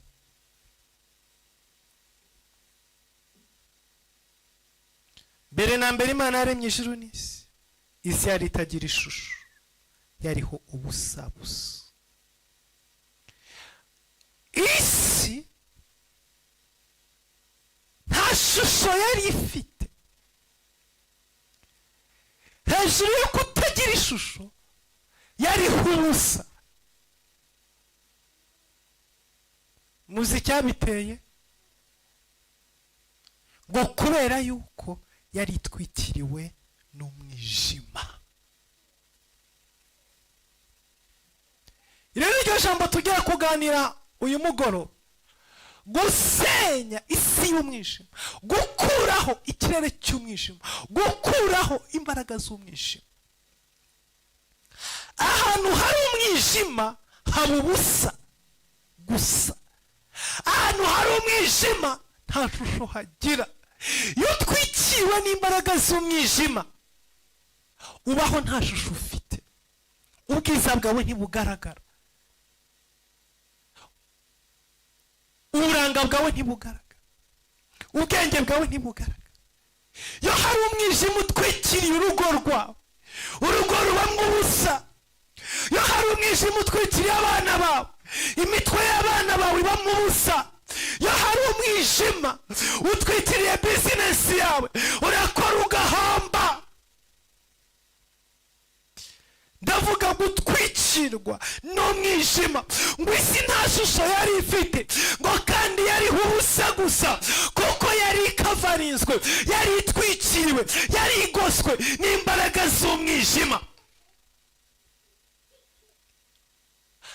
Mbere na mbere Imana yaremye ijuru n'isi. Isi yari itagira ishusho, yariho ubusabusa. Isi nta shusho yari ifite. Hejuru yo kutagira ishusho yariho ubusa. Muzi icyabiteye? Ngo kubera yuko yari itwikiriwe n'umwijima. rero iryo jambo tugiye kuganira uyu mugoroba, gusenya isi y'umwijima, gukuraho ikirere cy'umwijima, gukuraho imbaraga z'umwijima. Ahantu hari umwijima haba ubusa gusa. Ahantu hari umwijima nta shusho hagira. Iyo utwikiriwe n'imbaraga z'umwijima ubaho nta shusho ufite, ubwiza bwawe ntibugaragara, uburanga bwawe ntibugaragara, ubwenge bwawe ntibugaragara. iyo hari umwijima utwikiriye urugo rwawe, urugo rubamo ubusa. iyo hari umwijima utwikiriye abana bawe, imitwe y'abana bawe ibamo ubusa. iyo hari umwijima utwikiriye bizinesi yawe, urakora ugahomba. ndavuga gutwikirwa n'umwijima, ngo isi nta shusho yari ifite, ngo kandi yariho ubusa gusa, kuko yari ikavarinzwe, yari itwikiriwe, yari igoswe n'imbaraga z'umwijima.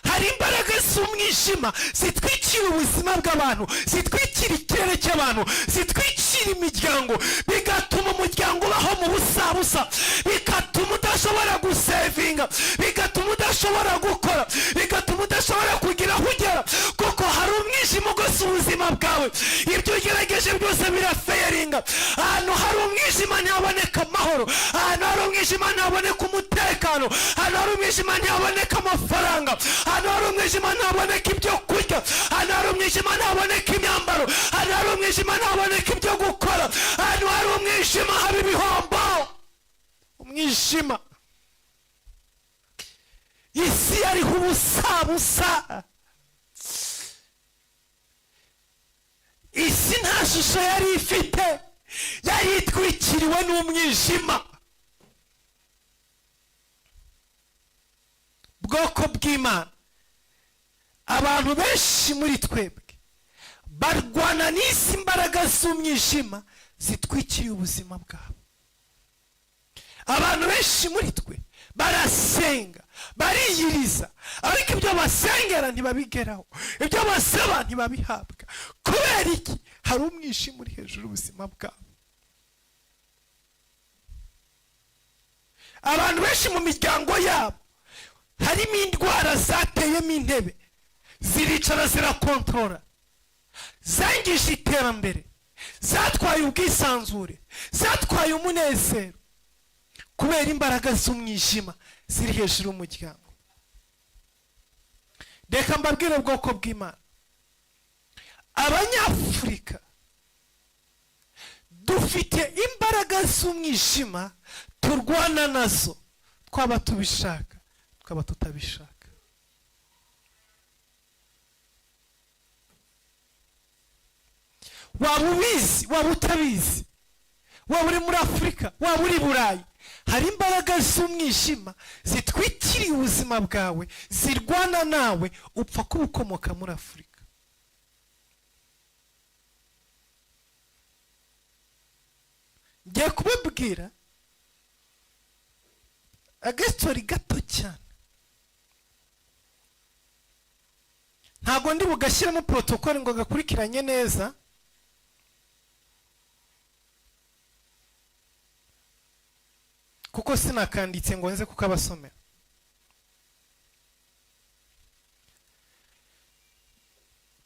hari imbaraga z'umwijima zitwikira ubuzima bw'abantu, zitwikira ikirere cy'abantu, zitwikira imiryango, bigatuma umuryango ubaho mu busabusa, bigatuma udashobora gusevinga, bigatuma udashobora gukora, bigatuma udashobora kugira aho ugera, kuko hari umwijima ugose ubuzima bwawe. ibyo ugerageje byose biraferinga. ahantu hari umwijima ntihaboneka amahoro, ahantu hari umwijima ntihaboneka umutekano, ahantu hari umwijima ntihaboneka amafaranga, ahantu hari umwijima ntihaboneka ibyo kurya, ahantu hari umwijima ntihaboneka imyambaro, ahantu hari umwijima ntihaboneka ibyo gukora, ahantu hari umwijima haba ibihombo. umwijima, isi yariho ubusabusa, isi nta shusho yari ifite, yari itwikiriwe n'umwijima. bwoko bw'Imana, abantu benshi muri twebwe barwana n'isi imbaraga z'umwijima zitwikiriye ubuzima bwabo. abantu benshi muri twe barasenga, bariyiriza, ariko ibyo basengera ntibabigeraho, ibyo basaba ntibabihabwa. kubera iki? hari umwijima uri hejuru y'ubuzima bwabo. abantu benshi mu miryango yabo harimo indwara zateyemo intebe, ziricara zirakontorora, zangije iterambere, zatwaye ubwisanzure, zatwaye umunezero, kubera imbaraga z'umwijima ziri hejuru y'umuryango. reka mbabwire ubwoko bw'Imana, abanyafurika dufite imbaraga z'umwijima turwana nazo, twaba tubishaka twaba tutabishaka. waba ubizi waba utabizi, waba uri muri Afurika waba uri Burayi, hari imbaraga z'umwijima zitwikiriye ubuzima bwawe, zirwana nawe, upfa kuba ukomoka muri Afurika. ngiye kubabwira agastory gato cyane, ntabwo ndi bugashyiramo protocole ngo gakurikiranye neza, kuko sinakanditse ngo nze kukabasomera.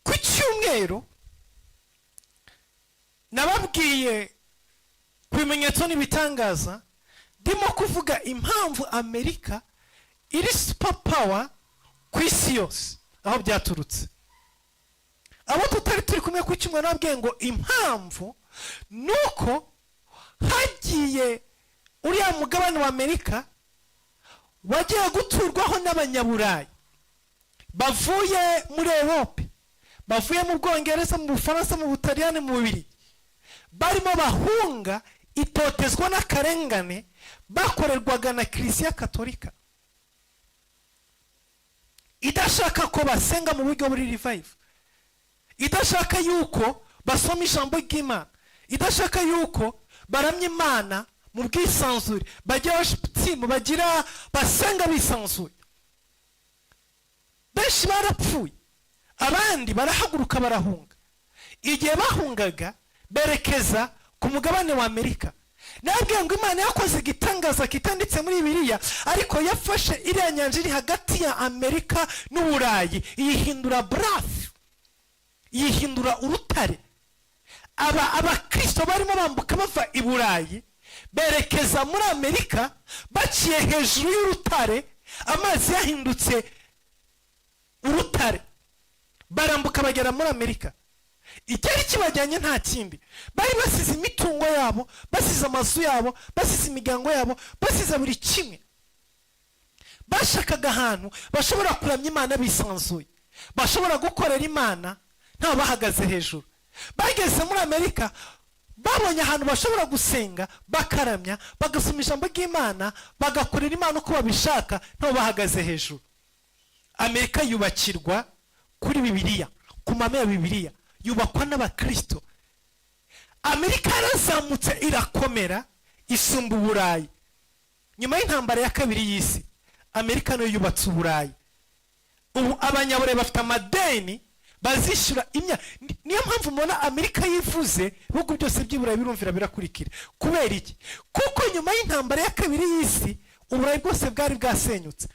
ku cyumweru nababwiye ku bimenyetso n'ibitangaza, ndimo kuvuga impamvu Amerika iri super power ku isi yose, aho byaturutse. abo tutari turi kumwe ku cyumweru nababwiye ngo impamvu nuko hagiye uriya mugabane wa Amerika wagiye guturwaho n'abanyaburayi bavuye muri Europe, bavuye mu Bwongereza, mu Bufaransa, mu Butaliyani, mu Bubiligi, barimo bahunga itotezwa n'akarengane bakorerwaga na Kiliziya Katolika, idashaka ko basenga mu buryo buri revive, idashaka yuko basoma ijambo ry'Imana, idashaka yuko baramya Imana mu bwisanzure, bagira worship team, bagira basenga bisanzuye. benshi barapfuye, abandi barahaguruka barahunga. Igihe bahungaga berekeza ku mugabane wa Amerika. Nabwiye ngo Imana yakoze igitangaza kitanditse muri Bibiliya, ariko yafashe iriya nyanja iri hagati ya Amerika n'Uburayi yihindura barafu, yihindura urutare. Abakristo barimo bambuka bava i Burayi berekeza muri Amerika baciye hejuru y'urutare, amazi yahindutse urutare, barambuka bagera muri Amerika. Icyari kibajyanye nta kindi, bari basize imitungo yabo, basize amazu yabo, basize imiryango yabo, basize buri kimwe. Bashakaga ahantu bashobora kuramya Imana bisanzuye, bashobora gukorera Imana nta bahagaze hejuru. Bageze muri Amerika babonye ahantu bashobora gusenga, bakaramya, bagasoma ijambo ry'Imana, bagakorera Imana uko babishaka nta bahagaze hejuru. Amerika yubakirwa kuri Bibiliya, ku mahame ya Bibiliya, yubakwa n'abakristo. Amerika yarazamutse irakomera isumba Uburayi. Nyuma y'intambara ya kabiri y'isi, Amerika niyo yubatse Uburayi. Ubu abanyaburayi bafite amadeni bazishyura imyaka. Niyo mpamvu mubona Amerika yivuze ibihugu byose by'Uburayi birumvira birakurikira. Kubera iki? Kuko nyuma y'intambara ya kabiri y'isi Uburayi bwose bwari bwasenyutse.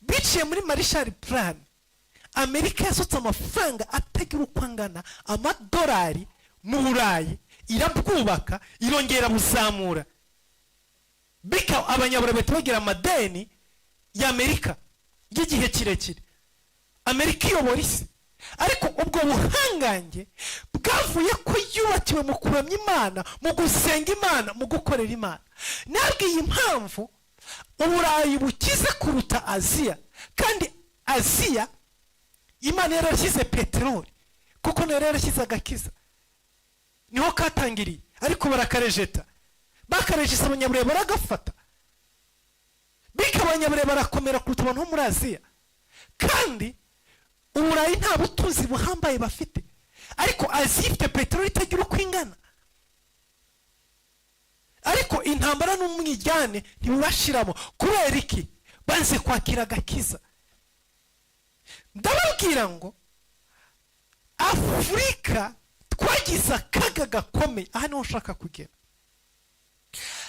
Biciye muri Marshall Plan, Amerika yasutse amafaranga atagira uko angana, amadolari mu Burayi, irabwubaka, irongera buzamura. Bika abanyaburayi bahita bagira amadeni ya Amerika y'igihe kirekire. Amerika iyobora isi, ariko ubwo buhangange bwavuye ko yubakiwe mu kuramya Imana, mu gusenga Imana, mu gukorera Imana. Nabwiye impamvu Uburayi bukize kuruta Aziya, kandi Aziya Imana yarashyize peteroli, kuko nayo yarashyize agakiza, niho katangiriye, ariko barakarejeta. Bakarejesa abanyaburayi baragafata, bika abanyaburayi barakomera kuruta abantu bo muri Aziya. Kandi Uburayi nta butunzi buhambaye bafite, ariko Aziya ifite peteroli itagira uko ingana. Ariko intambara n'umwijyane ntibibashiramo. Kubera iki? Banze kwakira agakiza. Ndababwira ngo Afurika twagize akaga gakomeye. Aha niho ushaka kugera.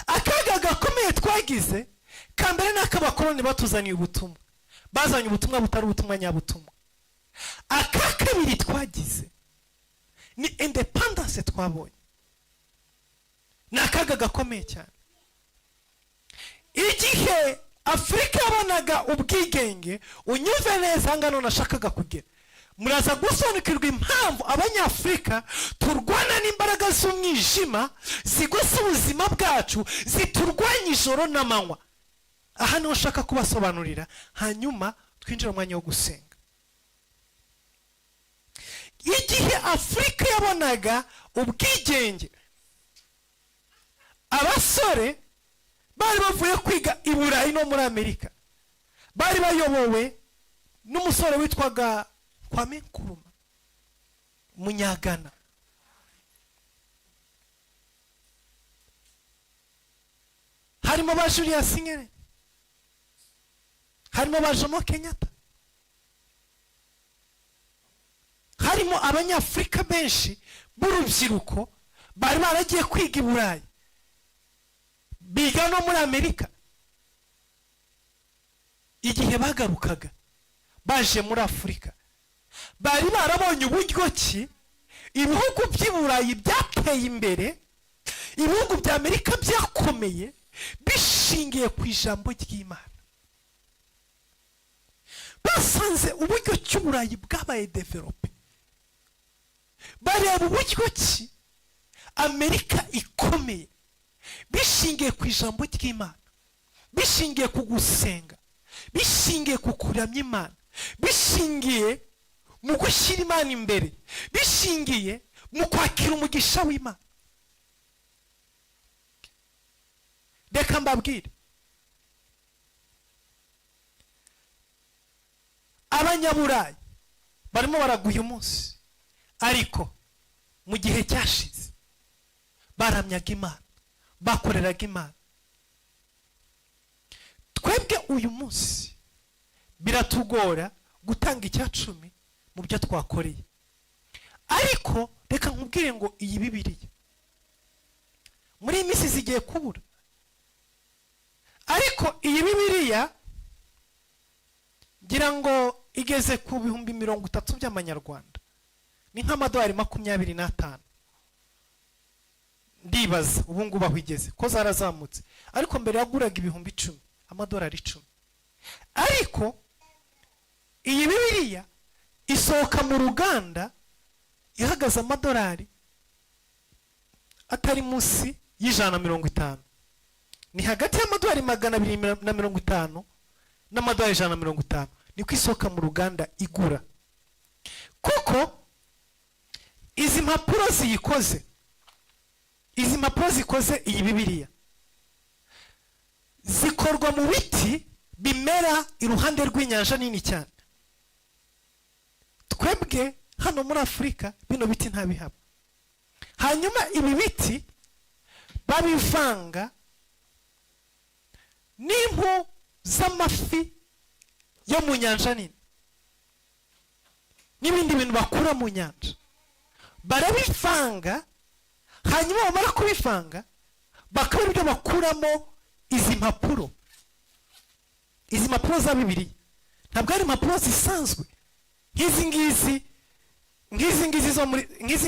Akaga gakomeye twagize, kambere n'akabakoloni batuzaniye ubutumwa, bazanye ubutumwa butari ubutumwa nyabutumwa. Aka kabiri twagize ni independence twabonye, ni akaga gakomeye cyane. Igihe Afurika yabonaga ubwigenge, unyumve neza ngano nashakaga kugera, muraza gusobanukirwa impamvu abanyafurika turwana n'imbaraga z'umwijima zigose ubuzima bwacu, ziturwanya ijoro n'amanywa. Aha niho nshaka kubasobanurira, hanyuma twinjira mu mwanya wo gusenga. Igihe Afurika yabonaga ubwigenge, abasore bari bavuye kwiga i Burayi no muri Amerika, bari bayobowe n'umusore witwaga Kwame Nkrumah, Munyagana. Harimo ba Julius Nyerere, harimo ba Jomo Kenyatta, harimo abanyafurika benshi b'urubyiruko bari baragiye kwiga i Burayi, biga no muri Amerika. Igihe bagarukaga baje muri Afurika, bari barabonye uburyo ki ibihugu by'i Burayi byateye imbere, ibihugu bya Amerika byakomeye bishingiye ku ijambo ry'Imana. Basanze uburyo cy'u Burayi bwabaye develope, bareba uburyo ki Amerika ikomeye bishingiye ku ijambo ry'Imana, bishingiye ku gusenga, bishingiye ku kuramya Imana, bishingiye mu gushyira Imana imbere, bishingiye mu kwakira umugisha w'Imana. Reka mbabwire, abanyaburayi barimo baraguye umunsi, ariko mu gihe cyashize baramyaga Imana, bakoreraga Imana. Twebwe uyu munsi biratugora gutanga icya 10 mu byo twakoreye. Ariko reka nkubwire ngo iyi Bibiliya muri iyi minsi zigiye kubura. Ariko iyi Bibiliya ngira ngo igeze ku 30,000 by'amanyarwanda, ni nk'amadolari 25. Ndibaza ubu ngubu aho igeze ko zarazamutse, ariko mbere yaguraga 10,000, amadolari 10. Ariko iyi Bibiliya isohoka mu ruganda ihagaze amadolari atari munsi y'150. Ni hagati y'amadolari 250 n'amadolari 150 niko isohoka mu ruganda igura. Kuko izi mpapuro zikoze iyi Bibiliya zikorwa mu biti bimera iruhande rw'inyanja nini cyane. Twebwe hano muri Afurika bino biti ntabihaba. Hanyuma ibi biti babivanga n'impu z'amafi yo mu nyanja nini n'ibindi bintu bakura mu nyanja, barabivanga. Hanyuma bamara kubivanga bakaba ibyo bakuramo izi mpapuro. Izi mpapuro za Bibiliya ntabwo ari impapuro zisanzwe nk'izi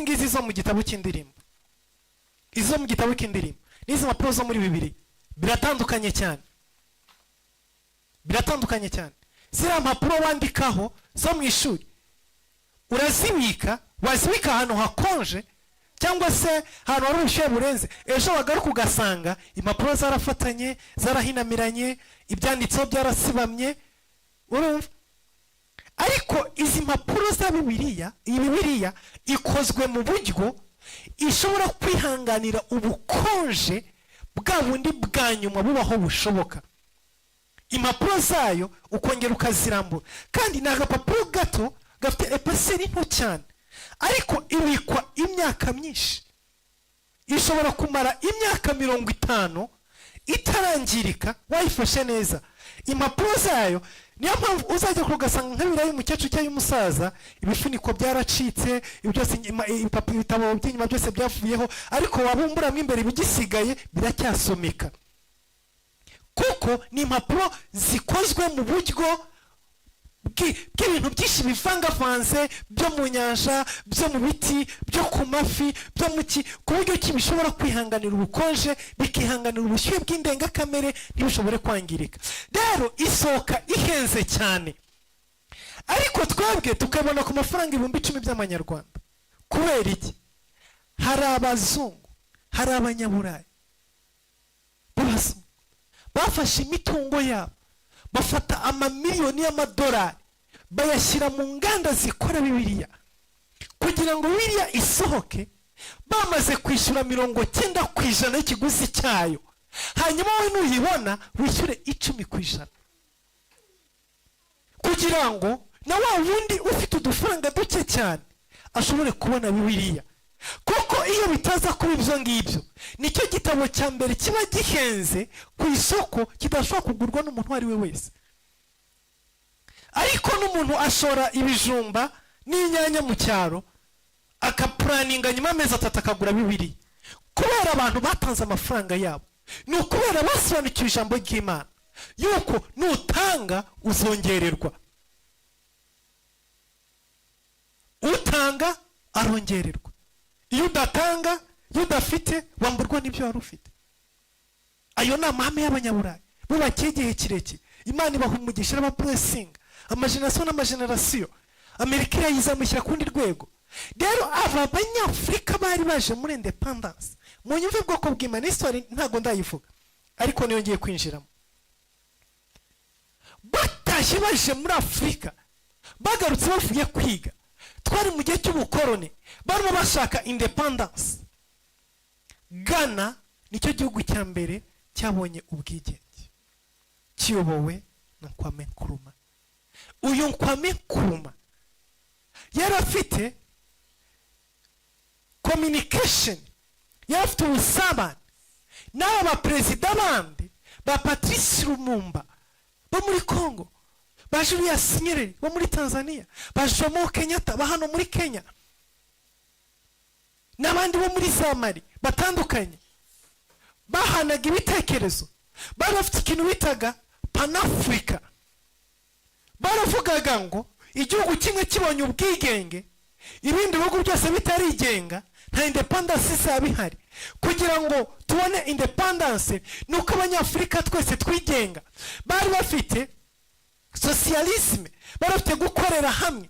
ngizi zo mu gitabo cy'indirimbo. Izo mu gitabo cy'indirimbo n'izi mpapuro zo muri Bibiliya biratandukanye cyane. Ziriya mpapuro wandikaho zo mu ishuri urazibika, wazibika ahantu hakonje cyangwa se ahantu hari ubushyuhe burenze, ejo wagaruka ugasanga impapuro zarafatanye, zarahinamiranye, ibyanditseho byarasibamye. Urumva? Ariko izi mpapuro za Bibiliya, iyi Bibiliya ikozwe mu buryo ishobora kwihanganira ubukonje bwa bundi bwa nyuma bubaho bushoboka. Impapuro zayo ukongera ukazirambura, kandi ni agapapuro gato gafite epeseri nto cyane, ariko ibikwa imyaka myinshi. Ishobora kumara imyaka 50 itarangirika wayifashe neza. Impapuro zayo niyo mpamvu uzajya kugasanga nk'ibirayi y'umukecuru cyangwa y'umusaza, ibifuniko byaracitse, ibitabo by'inyuma byose byavuyeho, ariko wabumburamo imbere ibigisigaye biracyasomeka. Kuko ni impapuro zikozwe mu buryo bw'ibintu byinshi bivangavanze byo mu nyanja, byo mu biti, byo ku mafi, byo mu ku buryo ki bishobora kwihanganira ubukonje, bikihanganira ubushyuhe bw'indengakamere, ntibishobore kwangirika. Rero isohoka ihenze cyane, ariko twebwe tukabona ku mafaranga 10,000 by'amanyarwanda. Kubera iki? Hari abazungu, hari abanyaburayi bafashe imitungo yabo, bafata amamiliyoni y'amadolari bayashyira mu nganda zikora Bibiliya, kugira ngo Bibiliya isohoke bamaze kwishyura 90% y'ikiguzi cyayo. Hanyuma wowe nuyibona wishyure 10%, kugira ngo na wa wundi ufite udufaranga duke cyane ashobore kubona Bibiliya. Kuko iyo bitaza kuba ibyo ngibyo, nicyo gitabo cya mbere kiba gihenze ku isoko, kidashobora kugurwa n'umuntu ari we wese. Ariko n'umuntu ashora ibijumba n'inyanya mu cyaro akapuraninga nyuma y'amezi 3 akagura Bibiliya, kubera abantu batanze amafaranga yabo. Ni ukubera basobanukiwe ijambo ry'Imana yuko nutanga uzongererwa, utanga arongererwa. Iyo udatanga, iyo udafite, wamburwa n'ibyo wari ufite. Ayo ni amahame y'abanyaburayi bubakiye igihe kirekire. Imana ibaha umugisha n'abapuresinga amajenerasiyo n'amajenerasiyo. Amerika irayizamushyira ku rundi rwego. Rero aba banyafurika bari baje muri independence, mu nyumve bwoko bw'Imana, histoire ntago ndayivuga, ariko niyo ngiye kwinjiramo. Batashye baje muri Afurika, bagarutse bavuye kwiga. Twari mu gihe cy'ubukoroni, barimo bashaka independence. Ghana nicyo gihugu cya mbere cyabonye ubwigenge, kiyobowe na Kwame Nkrumah. Uyu Kwame Nkrumah yari afite communication, yari afite ubusabane n'aba perezida bandi ba Patrice Lumumba bo muri Congo, ba Julius Nyerere bo muri Tanzania, ba Jomo Kenyatta ba hano muri Kenya, n'abandi bo muri Mali batandukanye, bahanaga ibitekerezo, bari bafite ikintu bitaga Pan-Africa. Baravugaga ngo igihugu kimwe kibonye ubwigenge, ibindi bihugu byose bitarigenga, nta independence izaba ihari. Kugira ngo tubone independence nuko abanyafurika twese twigenga. Bari bafite socialisme, bari bafite gukorera hamwe.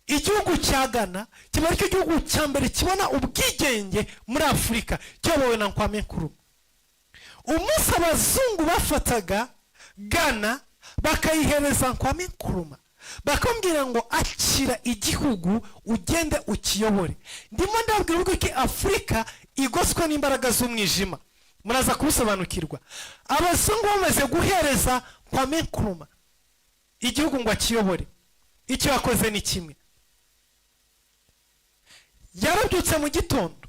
Igihugu cya Ghana kiba ari igihugu cya mbere kibona ubwigenge muri Afurika, cyobowe na Kwame Nkrumah. Umunsi abazungu bafataga Ghana bakayihereza Kwame Nkrumah, bakambwira ngo akira igihugu ugende ukiyobore. Ndimo ndabwira uko iki Afurika igoswe n'imbaraga z'umwijima, muraza kubisobanukirwa. Abazungu bamaze guhereza Kwame Nkrumah igihugu ngo akiyobore, icyo yakoze ni kimwe. Yarabyutse mu gitondo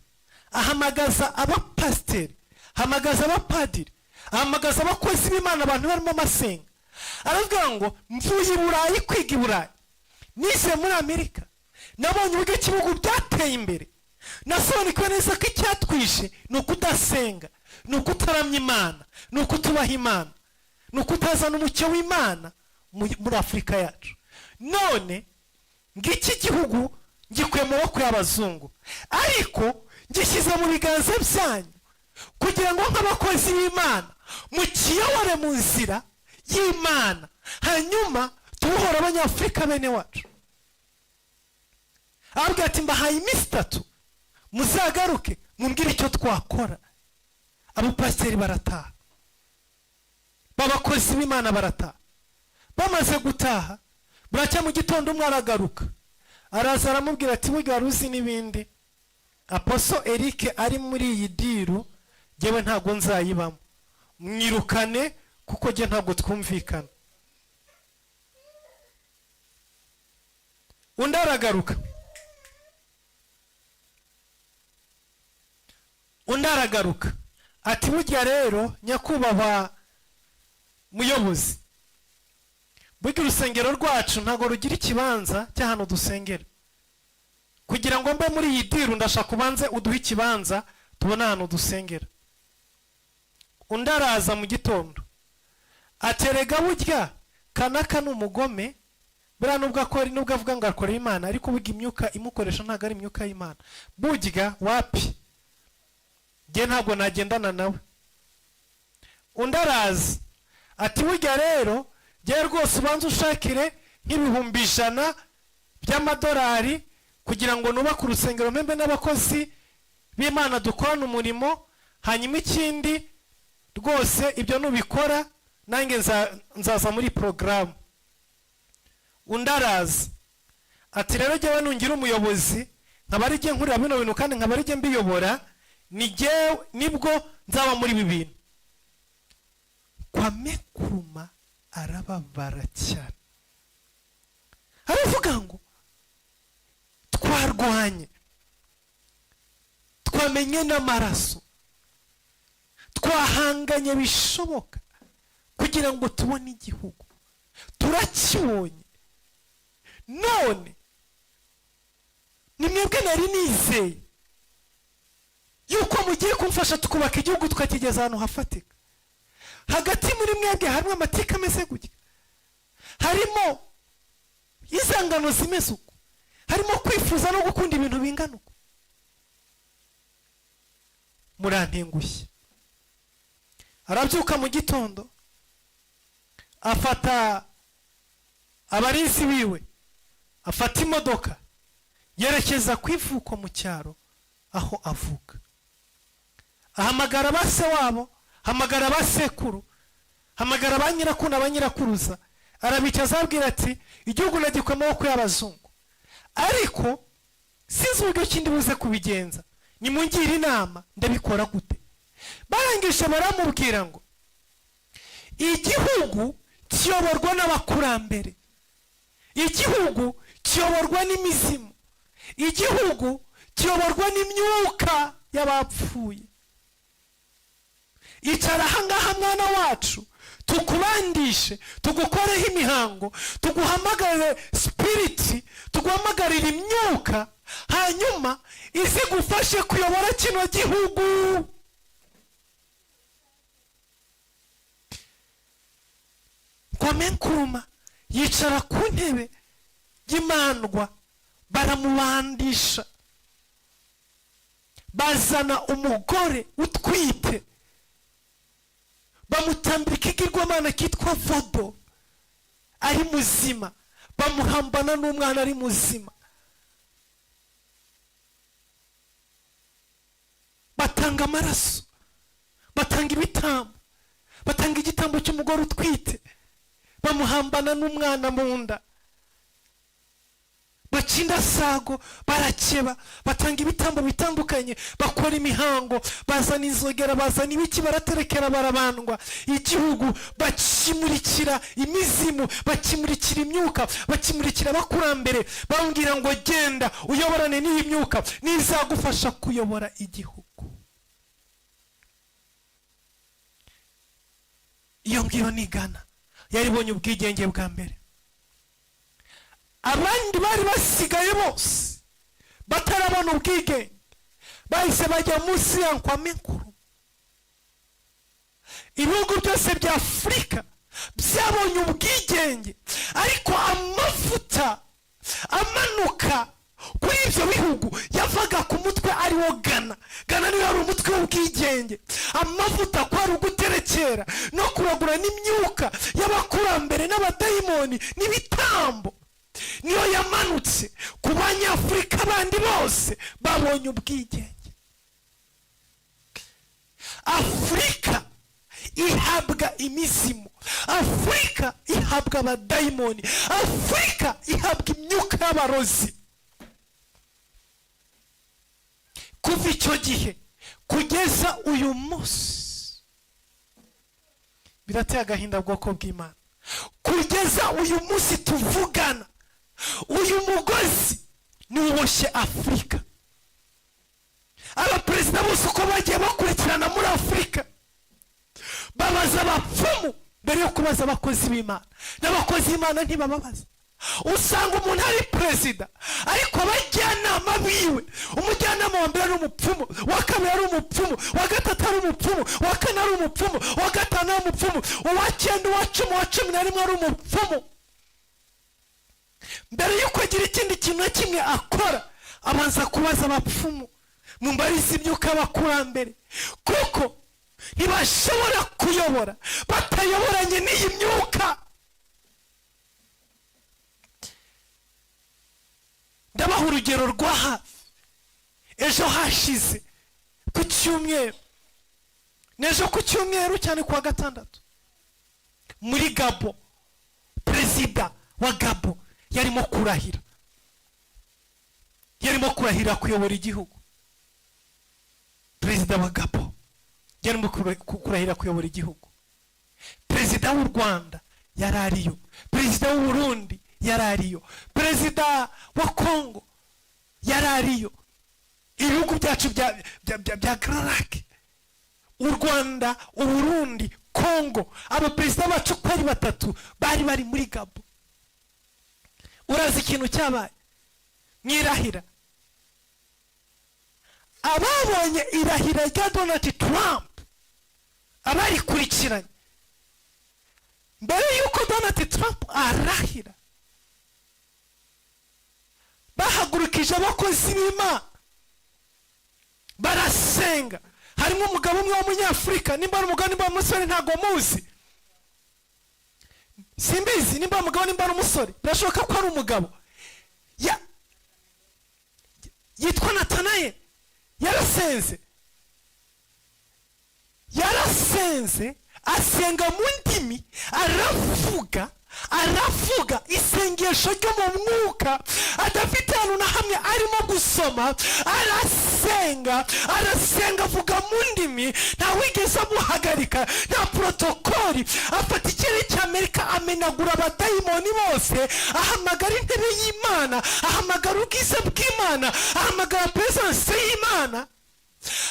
ahamagaza abapasiteri, ahamagaza abapadiri, ahamagaza abakozi b'Imana, abantu barimo amasenga. Aravuga ngo mvuye i Burayi kwiga i Burayi, nize muri Amerika, nabonye uburyo igihugu byateye imbere, nasobanukiwe neza ko icyatwishe ni ukudasenga, ni ukutaramya Imana, ni ukutubaha Imana, ni ukutazana umucyo w'Imana muri Afurika yacu. None ngiki gihugu ngikuye mu maboko y'abazungu, ariko ngishyize mu biganza byanyu kugira ngo nk'abakozi b'Imana mukiyobore mu nzira y'Imana, hanyuma tubohora abanyafurika bene wacu. Arabwira ati mbahaye iminsi 3 muzagaruke mumbwire icyo twakora. Abapasiteri barataha, babakozi b'Imana barataha. Bamaze gutaha buracya mu gitondo umwe aragaruka, araza aramubwira ati burya ruzi n'ibindi, Apostle Eric ari muri iyi diru jewe ntago nzayibamo, mwirukane kuko je ntago twumvikana. Undi aragaruka ati burya rero nyakubahwa muyobozi, burya urusengero rwacu ntago rugira ikibanza cy'ahantu dusengera. Kugira ngo mbe muri iyi diru ndashaka kubanze uduhe ikibanza tubona ahantu dusengera. Undi araza mu gitondo aterega burya Kanaka n'umugome, buriya nubwo avuga ngo akorera Imana, ariko burya imyuka imukoresha ntago ari imyuka y'Imana. Burya wapi je ntago nagendana nawe. Undi araza ati burya rero je rwose ubanza ushakire nk'ibihumbi 100 by'amadolari kugira ngo nubake urusengero membe n'abakozi b'Imana dukorana umurimo, hanyuma ikindi rwose ibyo nubikora nange nzaza muri program. Undi araza ati rero jewe nungira umuyobozi nkaba ari je nkurira bino bintu kandi nkaba ari je mbiyobora, nibwo nzaba muri ibi bintu. Kwame Nkrumah arababara cyane, aravuga ngo twarwanye, twamenye n'amaraso, twahanganye bishoboka kugira ngo tubone igihugu, turakibonye, none nimwebwe nari nizeye yuko mugiye kumfasha tukubaka igihugu tukakigeza ahantu hafatika. Hagati muri mwebwe harimo amateka ameze gutya, harimo izangano zimeze uko, harimo kwifuza no gukunda ibintu bingana uko. Murantengushye. Arabyuka mu gitondo afata abarinzi biwe, afata imodoka yerekeza kwivuko mu cyaro aho avuka. Ahamagara base wabo, hamagara basekuru, hamagara banyirakuna banyirakuruza, arabicaza abwira ati igihugu nagikwe mu maboko y'abazungu, ariko sinzi uburyo kindi buze kubigenza, nimungire inama ndabikora gute. Barangisha baramubwira ngo igihugu kiyoborwa n'abakurambere, igihugu kiyoborwa n'imizimu, igihugu kiyoborwa n'imyuka y'abapfuye. Icara ahangaha mwana wacu tukubandishe, tugukoreho imihango, tuguhamagarire spiriti, tuguhamagarire imyuka, hanyuma izi gufashe kuyobora kino gihugu. Kwame Nkrumah yicara ku ntebe y'imandwa, baramubandisha, bazana umugore utwite, bamutambika ikigirwamana kitwa vodo ari muzima, bamuhambana n'umwana ari muzima, batanga amaraso, batanga ibitambo, batanga igitambo cy'umugore utwite, bamuhambana n'umwana mu nda, bacinda sago, barakeba, batanga ibitambo bitandukanye, bakora imihango, bazana inzogera, bazana ibiki, baraterekera, barabandwa. Igihugu bakimurikira imizimu, bakimurikira imyuka, bakimurikira abakurambere, bambwira ngo genda uyoborane n'iyi myuka, nizagufasha kuyobora igihugu. Iyo ngiyo ni Ghana yaribonye ubwigenge bwa mbere. Abandi bari basigaye bose batarabona ubwigenge, bahise bajya munsi ya Kwame Nkrumah. Ibihugu byose bya Afurika byabonye ubwigenge, ariko amavuta amanuka kuri ibyo bihugu yavaga ku mutwe ariwo Ghana. Ghana niyo yari umutwe w'ubwigenge. Amavuta kwari uguterekera no kuragura n'imyuka y'abakurambere n'abadayimoni n'ibitambo, niyo yamanutse ku banyafurika bandi bose babonye ubwigenge. Afurika ihabwa imizimu, Afurika ihabwa abadayimoni, Afurika ihabwa imyuka y'abarozi. Kuva icyo gihe kugeza uyu munsi birateye agahinda bwoko bw'Imana. Kugeza uyu munsi tuvugana, uyu mugozi niwo uboshye Afurika. Abaperezida bose uko bagiye bakurikirana muri Afurika babaza abapfumu mbere yo kubaza abakozi b'Imana, n'abakozi b'Imana ntibababaza. Usanga umuntu ari perezida ariko abajyanama biwe, umujyanama wa mbere ari umupfumu, wa kabiri ari umupfumu, wa gatatu ari umupfumu, wa kane ari umupfumu, wa gatanu ari umupfumu, uwa cyenda, uwa cumi, uwa cumi na rimwe ari umupfumu. Mbere yuko agira ikindi kintu na kimwe akora, abanza kubaza abapfumu, mumbarize imyuka y'abakurambere, kuko ntibashobora kuyobora batayoboranye n'iyi myuka. Ndabaha urugero rwa hafi. Ejo hashize ku cyumweru, n'ejo ku cyumweru cyane kuwa gatandatu, muri Gabo, perezida wa Gabo yarimo kurahira, yarimo kurahira kuyobora igihugu. Perezida wa Gabo yarimo kurahira kuyobora igihugu. Perezida w'u Rwanda yarariyo, perezida w'u Burundi yarariyo, perezida wa Kongo yarariyo. Ibihugu byacu bya Grand, u Rwanda, u Burundi, Kongo, abaperezida bacu kwari batatu bari muri Gabo. Urazi ikintu cyabaye mwirahira? Ababonye irahira rya Donald Trump, abarikurikiranye mbere yuko Donald Trump arahira, bahagurukije abakozi b'Imana barasenga. Harimo umugabo umwe w'umunyafurika, nimba ari umugabo nimba ari umusore ntago muzi, simbizi nimba ari umugabo nimba ari umusore, birashoboka ko ari umugabo, yitwa Natanaye. Yarasenze asenga mu ndimi, aravuga isengesho ryo mu mwuka, adafite ahantu na hamwe arimo gusoma. Arasenga avuga mu ndimi, ntawigeze amuhagarika, nta protokoli. Afata ikirere cy'Amerika amenagura abadayimoni bose, ahamagara intebe y'Imana, ahamagara ubwiza bw'Imana, ahamagara presence y'Imana.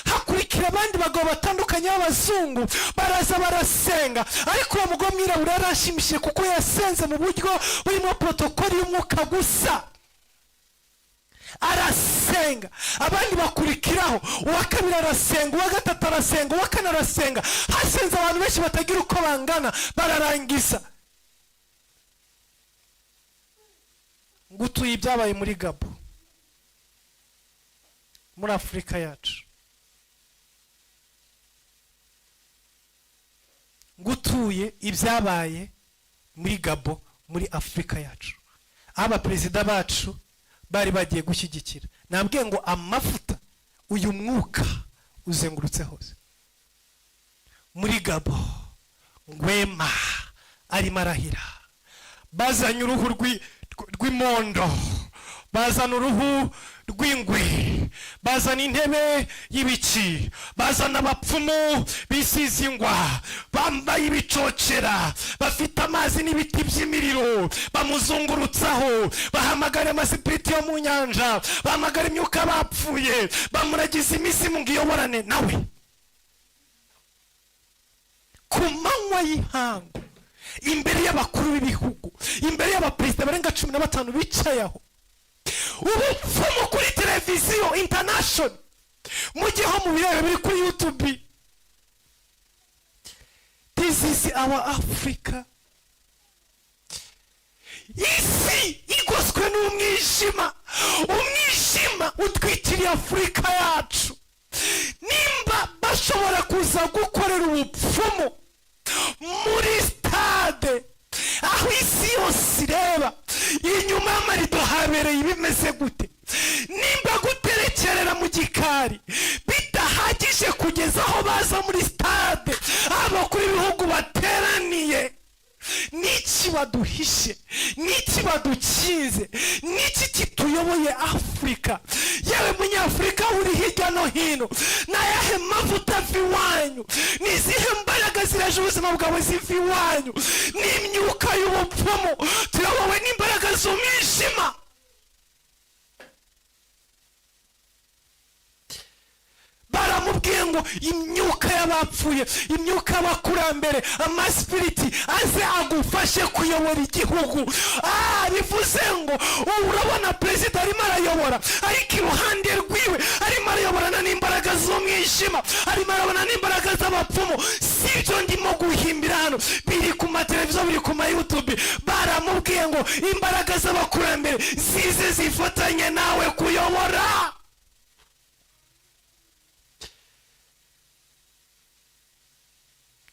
hakurikira abandi bagabo batandukanye b'abazungu baraza barasenga, ariko uwo mugabo mwirabura yarashimishije kuko yasenze mu buryo burimo protokoli y'umwuka gusa, arasenga. Abandi bakurikiraho, uwa kabiri arasenga, uwa gatatu arasenga, uwa kane arasenga. Hasenze abantu benshi batagira uko bangana, bararangiza. Ngutuye ibyabaye muri Gabo, muri Afurika yacu. Ngutuye ibyabaye muri Gabo, muri Afurika yacu. Aba perezida bacu bari bagiye gushyigikira. Nabwiye ngo amafuta, uyu mwuka uzengurutse hose. Muri Gabo, Ngwema arimo arahira. Bazanye uruhu rw'imondo, bazana uruhu rw'ingwe, bazana intebe y'ibiki, bazana abapfumu bisize ingwa, bambaye ibicocera, bafite amazi n'ibiti by'imiriro bamuzungurutsaho, bahamagara amasipiriti yo mu nyanja, bahamagara imyuka bapfuye, bamuragiza imisimu ngo iyoborane nawe. Ku manywa y'ihangu, imbere y'abakuru b'ibihugu, imbere y'abaperezida barenga 15 bicaye aho, ubupfumu kuri televiziyo international, mugiho mu birebe biri kuri YouTube. This is our Africa. Isi igoswe n'umwijima, umwijima utwikiriye Afurika yacu. Nimba bashobora kuza gukorera ubupfumu muri stade, aho isi yose ireba, inyuma y'amarido habereye ibimeze gute? Nimba guterekerera mu gikari bitahagije kugeza aho baza muri stade, abo kuri ibihugu bateraniye, niki baduhishe, niki badukinze, niki kituyoboye Afurika? Yewe munyafurika uri hirya no hino, nayahe mavuta ava iwanyu? Nizihe mbaraga ziraje ubuzima bwawe ziva iwanyu? N'imyuka y'ubupfumu, tuyobowe n'imbaraga z'umwijima. Baramubwiye ngo imyuka y'abapfuye, imyuka y'abakurambere, amasipiriti aze agufashe kuyobora igihugu. Bivuze ngo urabona perezida arimo arayobora, ariko iruhande rwiwe arimo arayoborana n'imbaraga z'umwijima, arimo arabona n'imbaraga z'abapfumu. Sibyo ndimo guhimbira hano, biri ku mateleviziyo, biri ku ma YouTube. Baramubwiye ngo imbaraga z'abakurambere zize zifatanye nawe kuyobora.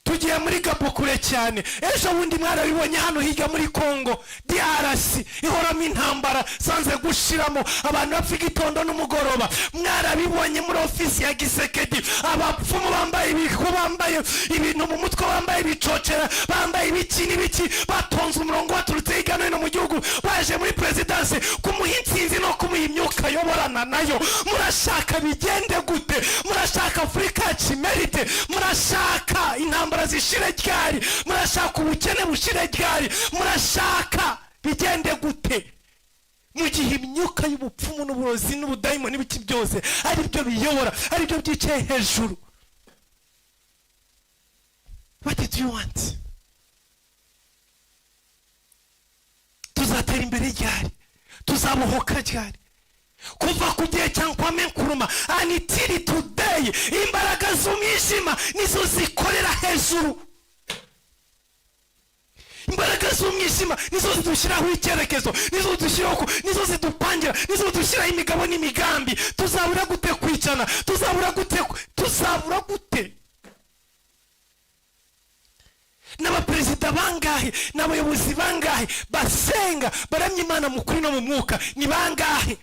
Tugiye muri Gabo kure cyane. Ejo bundi mwarabibonye hano hirya muri Congo DRC, ihoramo intambara sanze gushiramo, abantu bapfa igitondo n'umugoroba. Mwarabibonye muri ofisi ya Gisekedi, abapfumu bambaye ibihu, bambaye ibintu mu mutwe, bambaye ibicocera, bambaye ibiki n'ibiki, batonze umurongo baturutse hirya no hino mu gihugu, baje muri presidence kumuha intsinzi no kumuha imyuka yoborana nayo. Murashaka bigende gute? Murashaka Afurika kimerite? Murashaka intambara zishire ryari? Murashaka ubukene bushire ryari? Murashaka bigende gute? Mu gihe imyuka y'ubupfumu n'uburozi n'ubudayimoni n'ibiki byose ari byo biyobora, ari byo byicaye hejuru. What did you want? Tuzatera imbere ryari? Tuzabohoka ryari? Kuva ku gihe cya Kwame Nkrumah until today, imbaraga z'umwijima nizo zikorera hejuru. Imbaraga z'umwijima nizo zidushyiraho icyerekezo, nizo zidushyiraho, nizo zidupangira, nizo zidushyiraho imigabo n'imigambi. Tuzabura gute kwicana? Tuzabura gute? N'abaperezida bangahe, n'abayobozi bangahe basenga baramya Imana mu kuri no mu mwuka? Ni bangahe?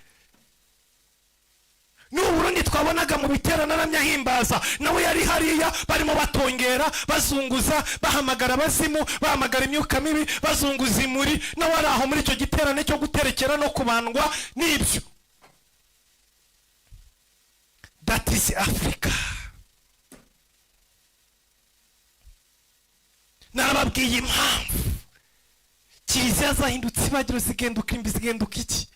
N'Uburundi twabonaga mu biterana n'amyahimbaza, nawe yari hariya barimo batongera, bazunguza, bahamagara abazimu, bahamagara imyuka mibi, bazunguza imuri, nawe ari aho muri icyo giterane cyo guterekera no kubandwa n'ibyo. That is Africa. Narababwiye impamvu Kiliziya zahindutse ibagiro, zigenduka imbi, zigenduka iki?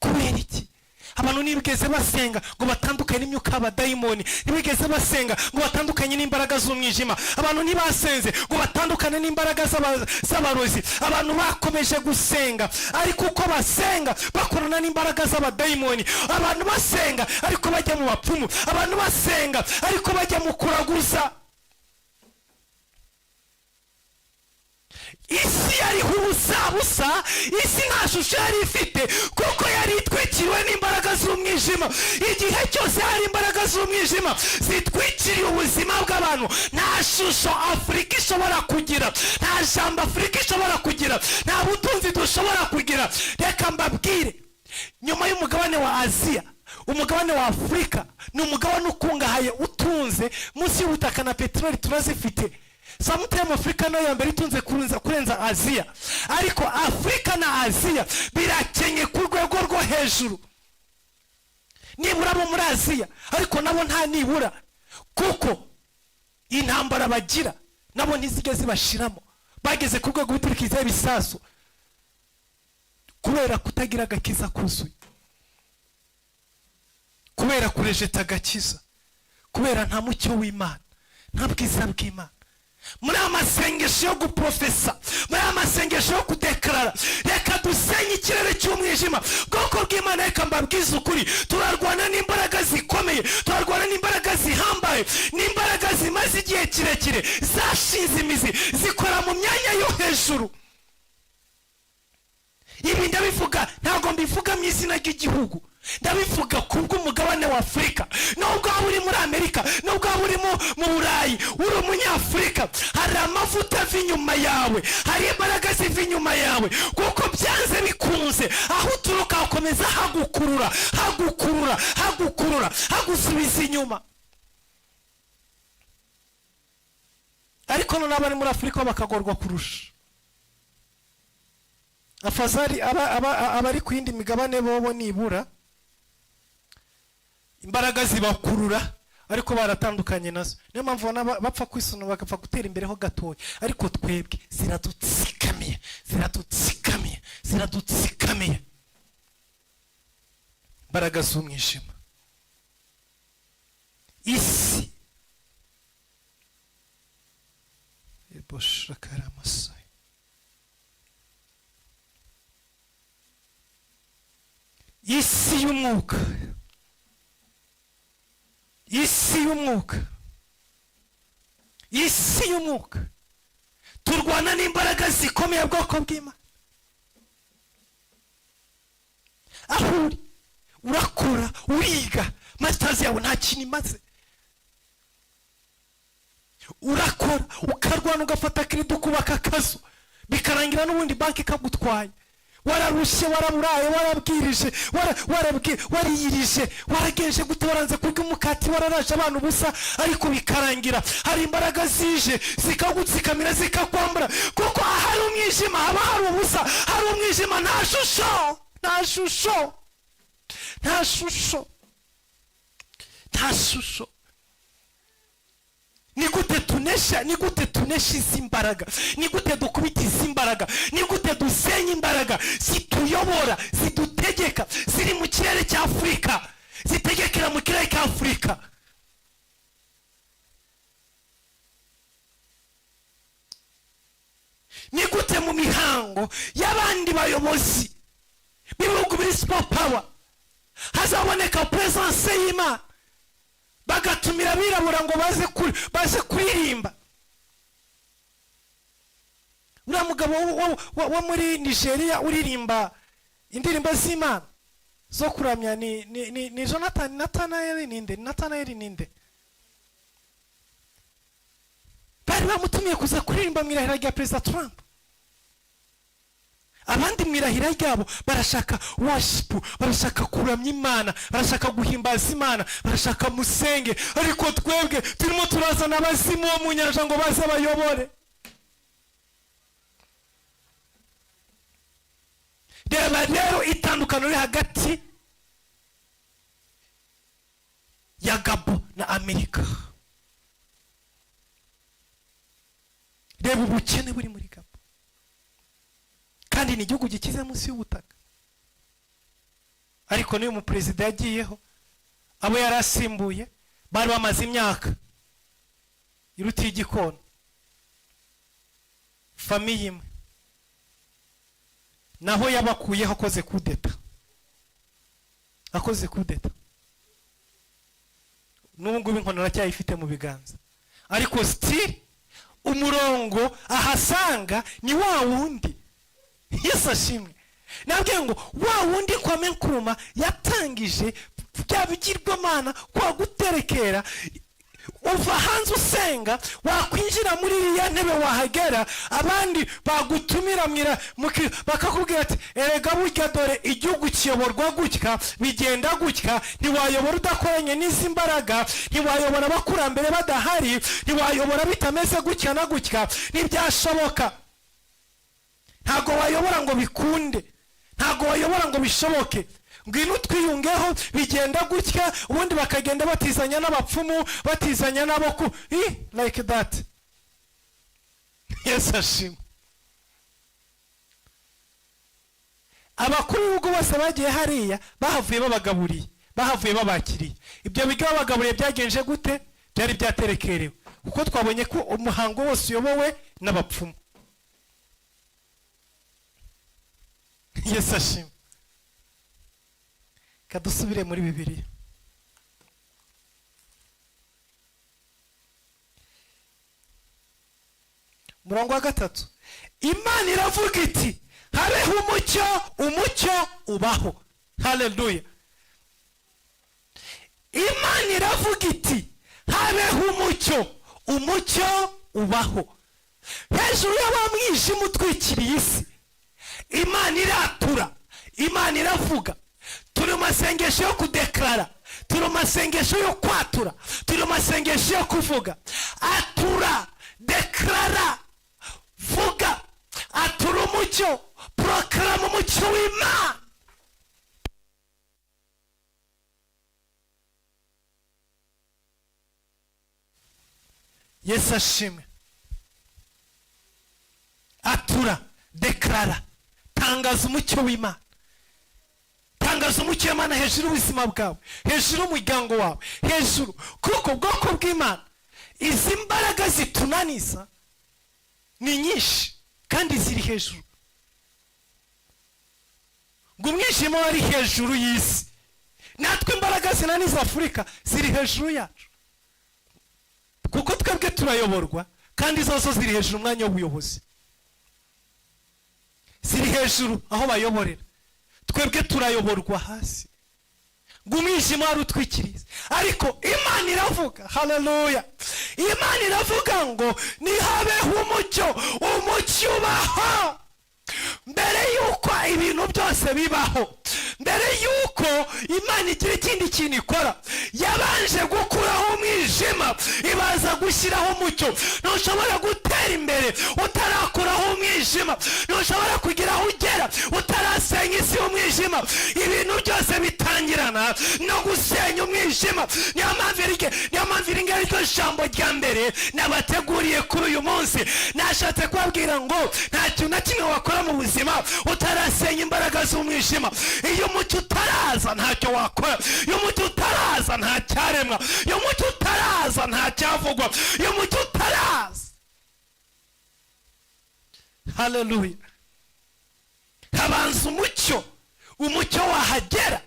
Kubera iki? abantu ntibigeze basenga ngo batandukanye n'imyuka y'abadayimoni, ntibigeze basenga ngo batandukanye n'imbaraga z'umwijima, abantu ntibasenze ngo batandukane n'imbaraga z'abarozi. Abantu bakomeje gusenga ariko uko basenga bakorana n'imbaraga z'abadayimoni. Abantu basenga ariko bajya mu bapfumu, abantu basenga ariko bajya mu kuraguza. Isi yariho ubusabusa, isi nta shusho yari ifite kuko yari itwikiriwe n'imbaraga z'umwijima. Igihe cyose hari imbaraga z'umwijima zitwikiriye ubuzima bw'abantu, nta shusho Afurika ishobora kugira, nta jambo Afurika ishobora kugira, nta butunzi dushobora kugira. Reka mbabwire, nyuma y'umugabane wa Aziya, umugabane wa Afurika ni umugabane ukungahaye, utunze. Munsi y'ubutaka na peteroli turazifite. Samutema Afrika nayo ya mbere itunze kurenza Aziya, ariko Afrika na Aziya birakenye ku rwego rwo hejuru. Nibura bo muri Aziya ariko nabo nta nibura, kuko intambara bagira nabo ntizige zibashiramo. Bageze ku rwego biturikiza ibisasu kubera kutagira agakiza kuzuye, kubera kurejeta agakiza, kubera nta mucyo w'Imana, nta bwiza bw'Imana. Muri amasengesho yo guprofesa, muri amasengesho yo kudekarara, reka dusenye ikirere cy'umwijima. Bwoko bw'Imana, reka mbabwize ukuri, turarwana n'imbaraga zikomeye, turarwana n'imbaraga zihambaye, n'imbaraga zimaze igihe kirekire, zashinze imizi, zikora mu myanya yo hejuru. Ibi ndabivuga, ntabwo mbivuga mu izina ry'igihugu, ndabivuga kubw'umugabane wa Afurika. Nubwo waba uri muri Amerika, nubwo waba uri mu Burayi, uri umunyafurika, hari amavuta ava inyuma yawe, hari imbaraga ziva inyuma yawe, kuko byanze bikunze aho uturuka hakomeza hagukurura, hagukurura, hagukurura, hagusubiza inyuma. Ariko none abari muri Afurika bakagorwa kurusha. Afazari abari ku yindi migabane bobo nibura imbaraga zibakurura, ariko baratandukanye nazo. Niyo mpamvu bapfa kwisuna bagapfa gutera imbere ho gatoya, ariko twebwe ziradutsikamiye, ziradutsikamiye, ziradutsikamiye. Imbaraga z'umwijima, isi eboshakaramasai, isi y'umwuka, isi y'umwuka, isi y'umwuka. Turwana n'imbaraga zikomeye bwoko bw'Imana. Aho uri urakora, uriga, masters yawe nta kintu imaze. Urakora, ukarwana, ugafata credit, ukubaka akazu, bikarangira n'ubundi banki kagutwaye. Wararushye, waraburaye, warabwirije, wariyirije, waragenje gute, waranze kurya umukati, wararaje abantu ubusa, ariko bikarangira hari imbaraga zije zikagutsikamira, zikakwambura. Kuko ahari umwijima haba hari ubusa, hari umwijima nta shusho, nta shusho, nta shusho, nta shusho. Ni gute tunesha, ni gute tunesha izi mbaraga, ni gute dukubita izi mbaraga, ni gute dusenya imbaraga zituyobora, zidutegeka, ziri mu kirere cya Afurika, zitegekera mu kirere cya Afurika. Ni gute mu mihango y'abandi bayobozi b'ibihugu biri super power hazaboneka presence y'Imana, bagatumira abirabura ngo baze kuririmba. Uriya mugabo wo muri Nigeria uririmba indirimbo z'Imana zo kuramya ni Jonathan Nathanael ninde? Bari bamutumiye kuza kuririmba mu irahira rya Perezida Trump. Abandi mu irahira ryabo barashaka worship, barashaka kuramya Imana, barashaka guhimbaza Imana, barashaka musenge. Ariko twebwe turimo turazana abazimu bo mu nyanja ngo baze bayobore. Reba rero itandukano riri hagati ya Gabo na Amerika. Reba ubukene buri muri Gabo, kandi ni igihugu gikize munsi y'ubutaka. ariko niyo umuperezida yagiyeho abo yarasimbuye bari bamaze imyaka irutiye igikona, famiye imwe, naho yabakuyeho akoze kudeta, n'ubu ngubu inkoni aracyayifite mu biganza, ariko still umurongo ahasanga ni wa wundi. Yesu ashimwe. Nabwiye ngo wa wundi Kwame Nkrumah yatangije bya bigirwamana kwa guterekera. Uva hanze usenga, wakwinjira muri iriya ntebe wahagera, abandi bagutumira bakakubwira ati erega burya dore igihugu kiyoborwa gutya, bigenda gutya, ntiwayobora udakoranye n'izi mbaraga, ntiwayobora abakurambere badahari, ntiwayobora bitameze gutya na gutya, ntibyashoboka. Ntago wayobora ngo bikunde, ntago wayobora ngo bishoboke. Ngwino twiyungeho bigenda gutya, ubundi bakagenda batizanya n'abapfumu, batizanya n'aboku like that. Yes ashimwe. Abakuru b'ugo bose bagiye hariya bahavuye babagaburiye, bahavuye babakiriye. Ibyo biga babagaburiye byagenje gute? Byari byaterekerewe, kuko twabonye ko umuhango wose uyobowe n'abapfumu. Yes ashimwe. Kadusubire muri Bibiliya. Murongo wa 3. Imana iravuga iti habeho umucyo, umucyo ubaho. Haleluya. Imana iravuga iti habeho umucyo, umucyo ubaho. Hejuru y'abamwijima utwikiriye isi, Imana iratura, Imana iravuga. Turi masengesho yo kudeklara, turi masengesho yo kwatura, turi masengesho yo kuvuga. Atura, deklara, vuga, atura umucyo, proclama umucyo w'Imana. Yesu ashimwe. Atura, deklara, tangaza umucyo w'Imana. Tangaza umucyo w'Imana hejuru y'ubuzima bwawe, hejuru y'umuryango wawe, hejuru. Kuko ubwoko bw'Imana, izi mbaraga zitunaniza ni nyinshi kandi ziri hejuru. Ngo umwijima wari hejuru y'isi, natwe imbaraga zinaniza Afurika ziri hejuru yacu, kuko twebwe turayoborwa kandi zose ziri hejuru umwanya w'ubuyobozi, ziri hejuru aho bayoborera. Twebwe turayoborwa hasi. Ngo umwijima wari utwikiriza, ariko Imana iravuga. Haleluya. Imana iravuga ngo nihabeho umucyo, umucyo ubaho. Mbere yuko ibintu byose bibaho, mbere yuko Imana igira ikindi kintu ikora, yabanje gukuraho umwijima ibaza gushyiraho umucyo. Ntushobora gutera imbere utarakuraho umwijima, ntushobora kugira aho ugera utarasenya isi y'umwijima. Ibintu byose bitangirana no gusenya umwijima. Niyo mpamvu iri ngiri ryo jambo rya mbere nabateguriye kuri uyu munsi. Nashatse kubabwira ngo nta kintu na kimwe wakora mu buzima utarasenya imbaraga z'umwijima. Iyo umucyo utaraza ntacyo wakora, iyo umucyo utaraza nta cyaremwa, iyo umucyo utaraza nta cyavugwa, iyo umucyo utaraza. Haleluya. Habanza umucyo, umucyo wahagera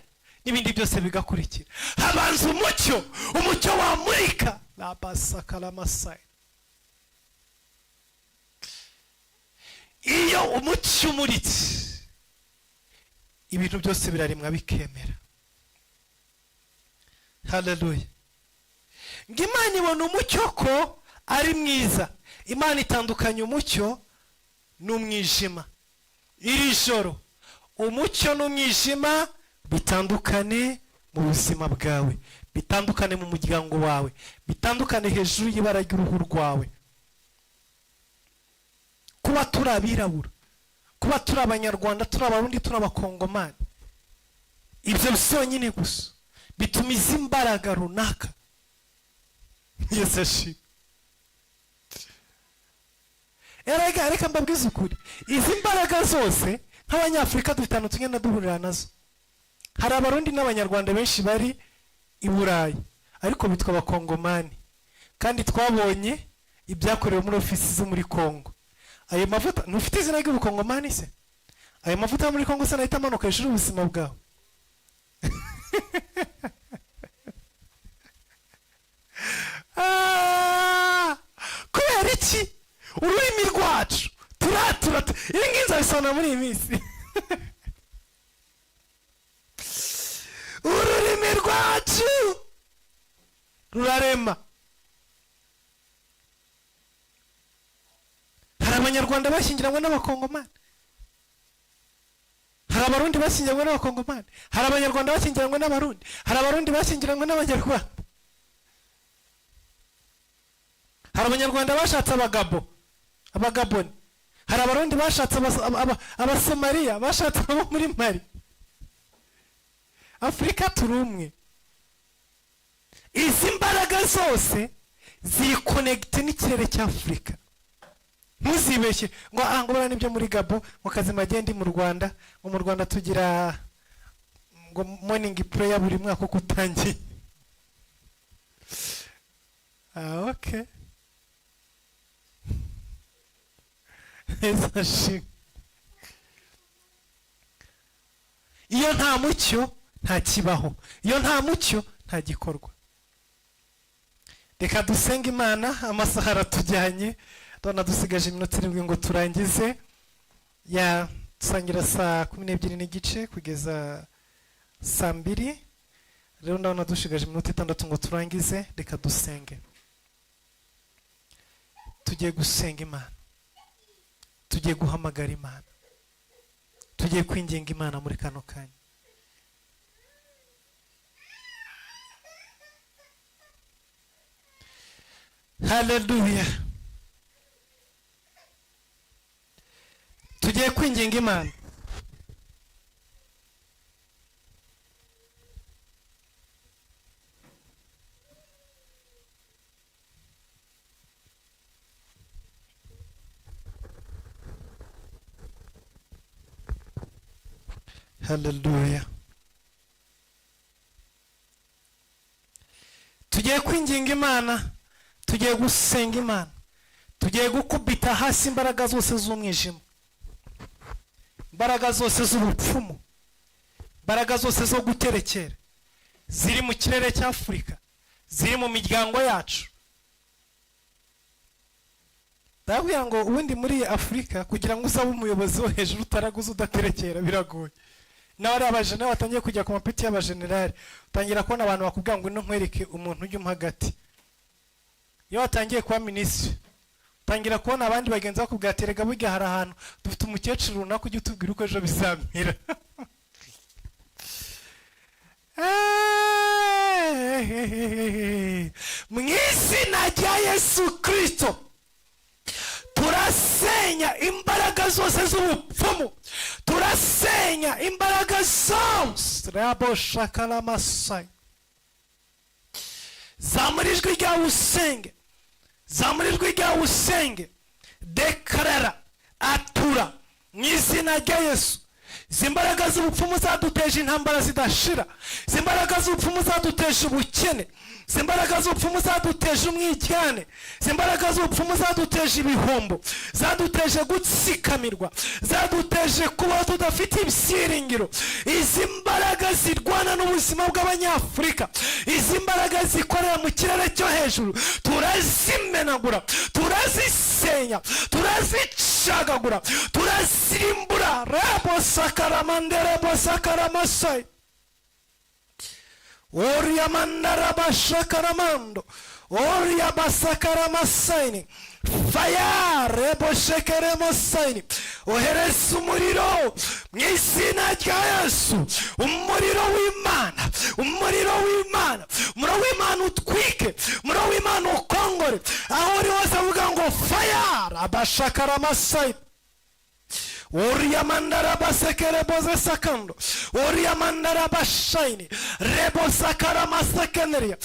n'ibindi byose bigakurikira. Habanza umucyo, umucyo wamurika. Labasakala masai. Iyo umucyo umuritse, ibintu byose biraremwa bikemera. Haleluya. Ngo Imana ibona umucyo ko ari mwiza. Imana itandukanya umucyo n'umwijima. Iri joro umucyo n'umwijima bitandukane mu buzima bwawe, bitandukane mu muryango wawe, bitandukane hejuru y'ibara ry'uruhu rwawe. Kuba turi abirabura, kuba turi abanyarwanda, turi abarundi, turi abakongomani, ibyo byonyine gusa bituma izi mbaraga runaka. Yesu ashimwe. Reka mbabwize ukuri, izi mbaraga zose nk'abanyafurika dufite ahantu tugenda duhurira nazo. hari abarundi n'abanyarwanda benshi bari i Burayi ariko bitwa abakongomani, kandi twabonye ibyakorewe muri ofisi zo muri Kongo. Ayo mavuta ntufite izina ry'ubukongomani se? Ayo mavuta muri Kongo se nahita amanuka hejuru ubuzima bwawe? Kubera iki? Ururimi rwacu turatura ibi ngizo bisona muri iyi minsi. Ururimi rwacu rurarema. Hari abanyarwanda bashyingiranywe n'abakongomani, hari abarundi bashyingiranywe n'abakongomani, hari abanyarwanda bashyingiranywe n'abarundi, hari abarundi bashyingiranywe n'abanyarwanda, hari abanyarwanda bashatse abagaboni, hari abarundi bashatse abasomaliya, bashatse abo muri Mali. Afurika turi umwe. Izi mbaraga zose ziri connect n'ikirere cy'Afurika. Ntuzibeshye ngo angobora nibyo muri Gabo mu kazi magende mu Rwanda, ngo mu Rwanda tugira ngo morning prayer buri mwaka uko utangiye. Okay. Iyo nta mucyo nta kibaho, iyo nta mucyo nta gikorwa. Reka dusenga Imana, amasaha aratujyanye, ndabona dusigaje iminota 7 ngo turangize. Ya dusangira saa 12:30 kugeza saa 2. Rero ndabona dushigaje iminota 6 ngo turangize. Reka dusenge. Tugiye gusenga Imana, tugiye guhamagara Imana, tugiye kwinginga Imana muri kano kanya. Haleluya. Tugiye kwinginga Imana. Haleluya. Tugiye kwinginga Imana, tugiye gusenga Imana, tugiye gukubita hasi imbaraga zose z'umwijima, imbaraga zose z'ubupfumu, imbaraga zose zo guterekera ziri mu kirere cy'Afurika, ziri mu miryango yacu. Ndabwira ngo ubundi muri Afurika kugira ngo uzabe umuyobozi wo hejuru utaraguze udaterekera biragoye. Nawe ari abajene batangiye kujya ku mapeti y'abajenerali, utangira kubona abantu bakubwira ngo nkwereke umuntu ujye hagati. Iyo watangiye kuba minisitiri, utangira kubona abandi bagenzi bakubwira terega burya hari ahantu dufite umukecuru runaka ujye utubwira uko ejo bizamira. Mu izina rya Yesu Kristo turasenya imbaraga zose z'ubupfumu, turasenya imbaraga zose. Rabo shakala masai. Zamurijwe rya usenge, zamurijwe rya usenge, dekarara, atura mu izina rya Yesu. Zimbaraga z'ubupfumu zaduteje intambara zidashira, zimbaraga z'ubupfumu zaduteje ubukene, zimbaraga z'ubupfumu zaduteje umwijyane, zimbaraga z'ubupfumu zaduteje ibihombo, zaduteje gutsikamirwa, zaduteje kuba tudafite ibyiringiro. Izi mbaraga zirwana n'ubuzima bw'Abanyafurika, izi mbaraga zikorera mu kirere cyo hejuru, turazimenagura, turazisenya, turazicagagura, turazirimbura. Rabo sakaramandere bo sakaramasai. Oria mandara bashakaramando, oria basakaramasai. Fire bo shekeremosaini. Ohereza umuriro mu izina rya Yesu, umuriro w'Imana, umuriro w'Imana, umuriro w'Imana utwike, umuriro w'Imana ukongore. Aho uri hose avuga ngo fire abashakaramasai. Oria mandara basekere boze sakando, oria mandara bashaini, rebo sakara masakeneria.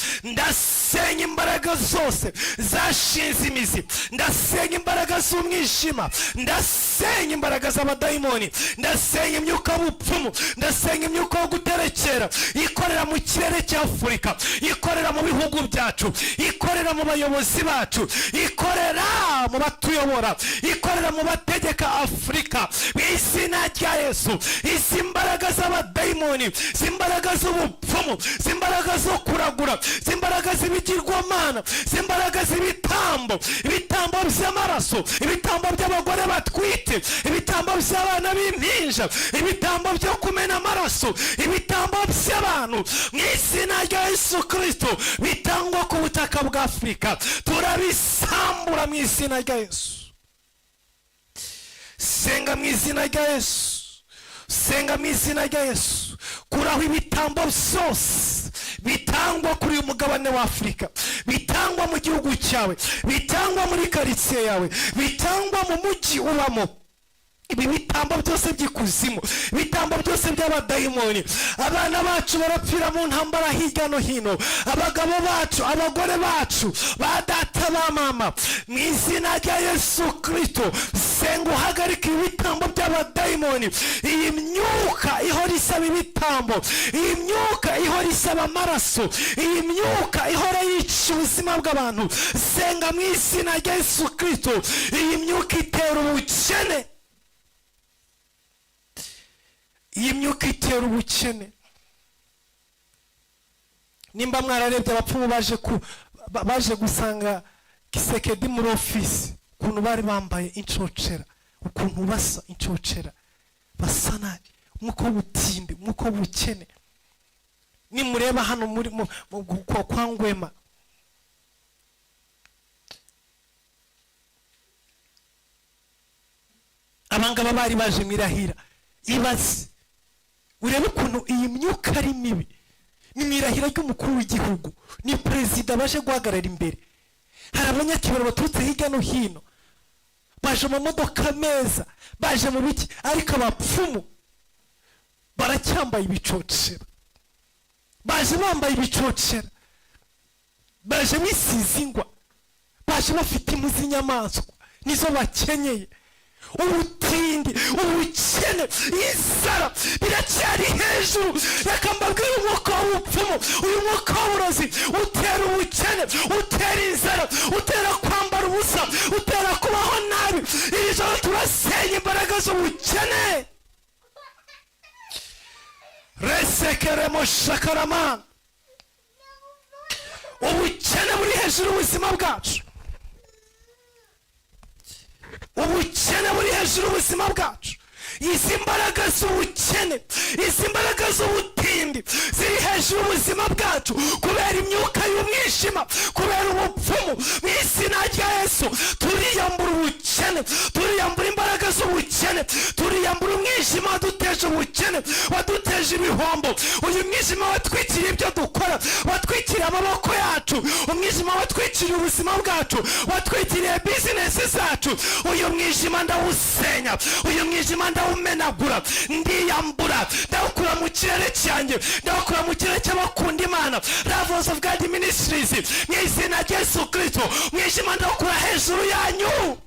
ndasenya imbaraga zose zashinze imizi, ndasenya imbaraga z'umwijima, ndasenya imbaraga z'abadayimoni, ndasenya imyuka y'ubupfumu, ndasenya imyuka yo guterekera ikorera mu kirere cya Afurika, ikorera mu bihugu byacu, ikorera mu bayobozi bacu, ikorera mu batuyobora, ikorera mu bategeka Afurika, mu izina rya Yesu. Izi mbaraga z'abadayimoni, imbaraga z'ubupfumu, imbaraga zo kuragura, imbaraga z'ibigirwamana, imbaraga z'ibitambo, ibitambo by'amaraso, ibitambo by'abagore batwite, ibitambo by'abana b'impinja, ibitambo byo kumena amaraso, ibitambo by'abantu, mu izina rya Yesu Kristo bitangwa ku butaka bwa Afurika, turabisambura mu izina rya Yesu. Senga mu izina rya Yesu, senga mu izina rya Yesu, kuraho ibitambo byose bitangwa kuri uyu mugabane wa Afurika, bitangwa mu gihugu cyawe, bitangwa muri karitsiye yawe, bitangwa mu mujyi ubamo. Ibi bitambo byose by'ikuzimu, ibitambo byose by'abadayimoni, abana bacu barapfira mu ntambara hirya no hino, abagabo bacu, abagore bacu, ba data ba mama, mu izina rya Yesu Kristo senga uhagarika ibitambo by'abadayimoni. Iyi myuka ihora isaba ibitambo, iyi myuka ihora isaba amaraso, iyi myuka ihora yica ubuzima bw'abantu, senga mu izina rya Yesu Kristo. Iyi myuka itera ubukene, iyi myuka itera ubukene. Nimba mwararebye abapfumu baje gusanga Kisekedi muri ofisi, ukuntu bari bambaye incocera, ukuntu basa incocera, basa nabi, umwuka w'ubutindi, umwuka w'ubukene. Nimureba hano muri kwa Ngwema, abangaba bari baje mirahira, ibaze urebe ukuntu iyi myuka ari mibi. Ni mirahira ry'umukuru w'igihugu, ni perezida baje guhagarara imbere, hari abanyakibero baturutse hirya no hino, baje mu modoka meza, baje mu biki, ariko abapfumu baracyambaye ibicocera, baje bambaye ibicocera, baje bisize ingwa, baje bafite impu z'inyamaswa nizo bakenyeye. Ubutindi, ubukene, inzara biracyari hejuru. Reka mbabwire umwuka w'ubupfumu, uyu mwuka w'uburozi utera ubukene, utera inzara, utera kwambara ubusa, utera kubaho nabi. Iri joro turasenya imbaraga z'ubukene. Resekeremo shakaramana. Ubukene buri hejuru ubuzima bwacu, ubukene buri hejuru ubuzima bwacu. Izi mbaraga z'ubukene, izi mbaraga z'ubutindi ziri hejuru ubuzima bwacu kubera imyuka y'umwijima, kubera ubupfumu. Mu izina rya Yesu turiyambura ubukene, turiyambura imbaraga z'ubukene, turiyambura umwijima waduteje ubukene, waduteje ibihombo. Uyu mwijima watwikiriye ibyo dukora, watwikiriye amaboko yacu, umwijima watwikiriye ubuzima bwacu, watwikiriye bizinesi zacu. Uyu mwijima ndawusenya, uyu mwijima ndawumenagura, ndiyambura, ndawukura mu kirere cyanjye, ndawukura mu kirere cy'abakunda Imana, Ravos of God Ministries, mu izina rya Yesu Kristo. Mwijima ndawukura hejuru yanyu.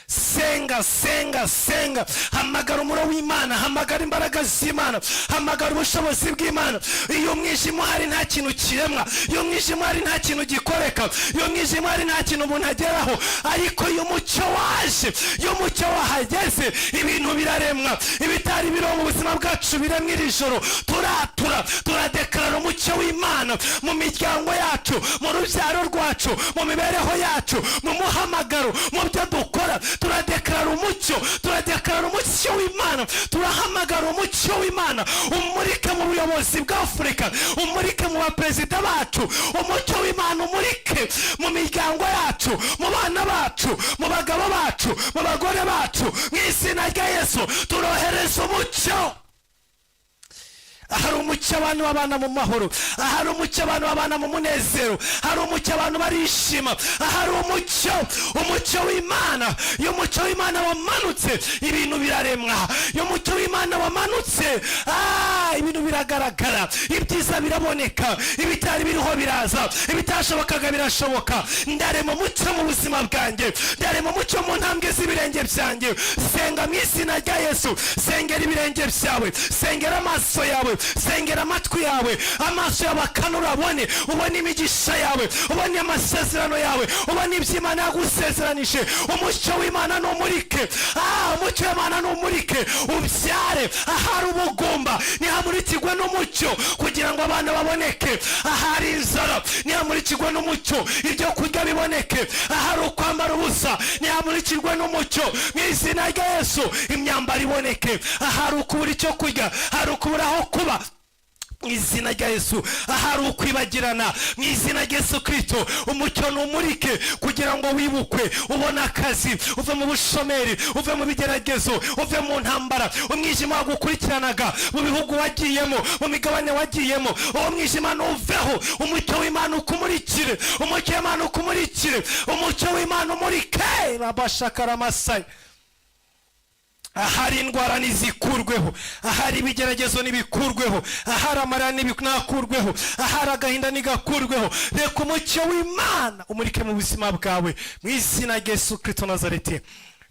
Senga, senga, senga. Hamagara umuro w'Imana, hamagara imbaraga z'Imana, hamagara ubushobozi bw'Imana. Iyo mwijima hari nta kintu kiremwa, iyo mwijima hari nta kintu gikoreka, iyo mwijima hari nta kintu umuntu ageraho. Ariko iyo mucyo waje, iyo mucyo wahageze, ibintu biraremwa. Ibitari biro mu buzima bwacu biremwa iri joro. Turatura, turadekarara umucyo w'Imana mu miryango yacu, mu rubyaro rwacu, mu mibereho yacu, mu muhamagaro, mu byo dukora. Turadekarara umucyo, turadekarara umucyo w'Imana, turahamagara umucyo w'Imana umurike mu buyobozi bwa Afurika, umurike mu baperezida bacu, umucyo w'Imana umurike mu miryango yacu, mu bana bacu, mu bagabo bacu, mu bagore bacu. Mu izina rya Yesu turohereza umucyo. ahari umucyo abantu babana mu mahoro, ahari umucyo abantu babana mu munezero, hari umucyo abantu barishima, ahari umucyo w'Imana. Iyo umucyo w'Imana wamanutse ibintu biraremwa, iyo umucyo w'Imana wamanutse ibintu biragaragara, ibyiza biraboneka, ibitari biriho biraza, ibitashobokaga birashoboka. Ndarema umucyo mu buzima bwanjye, ndarema umucyo mu ntambwe z'ibirenge byanjye. Senga mu izina rya Yesu, sengera ibirenge byawe, sengera amaso yawe, sengera amatwi yawe, amaso yawe akanura abone, ubone imigisha yawe, ubone amasezerano yawe, ubone ibyo Imana yagusezeranije. Umucyo w'Imana numurike, umucyo w'Imana numurike, ubyare. Ahari ubugumba nihamurikirwe n'umucyo kugira ngo abana baboneke, ahari inzara nihamurikirwe n'umucyo ibyo kurya biboneke, ahari ukwambara ubusa nihamurikirwe n'umucyo mu izina rya Yesu, imyambaro iboneke, ahari ukubura icyo kurya, ahari ukubura aho kuba mu izina rya Yesu, ahari ukwibagirana mu izina rya Yesu Kristo, umucyo numurike kugira ngo wibukwe, ubone akazi, uve mu bushomeri, uve mu bigeragezo, uve mu ntambara, umwijima wagukurikiranaga mu bihugu wagiyemo, mu migabane wagiyemo, uwo mwijima nuveho, umucyo w'Imana ukumurikire, umucyo w'Imana ukumurikire, umucyo w'Imana umurike. Rabashakara Masai, ahari indwara nizikurweho, ahari ibigeragezo nibikurweho, ahari amarira nakurweho, ahari agahinda nigakurweho. Reka umucyo w'Imana umurike mu buzima bwawe mu izina rya Yesu Kristo Nazareti.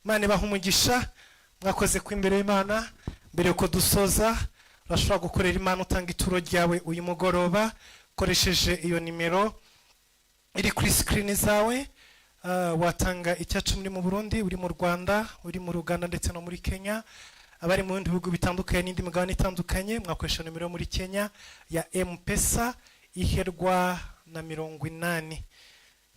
Imana ibahe umugisha. Mwakoze ku imbere y'Imana. Mbere yuko dusoza, urashobora gukorera Imana utanga ituro ryawe uyu mugoroba ukoresheje iyo nimero iri kuri screen zawe. Watanga icya 10 mu Burundi, uri mu Rwanda, uri mu Uganda ndetse no muri Kenya, abari mu bindi bihugu bitandukanye n'indi migabane itandukanye, mwakoresha nimero muri Kenya ya M-Pesa iherwa na 80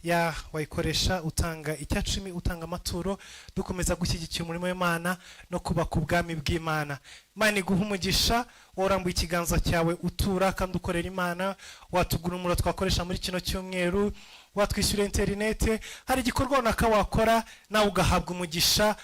ya wayikoresha utanga icya 10, utanga amaturo, dukomeza gushyigikira umurimo w'Imana no kubaka ubwami bw'Imana. Imana iguha umugisha, worambuye ikiganza cyawe utura kandi ukorera Imana. Watugura umuro twakoresha muri kino cyumweru, watwishyura interinete, hari igikorwa runaka wakora nawe ugahabwa umugisha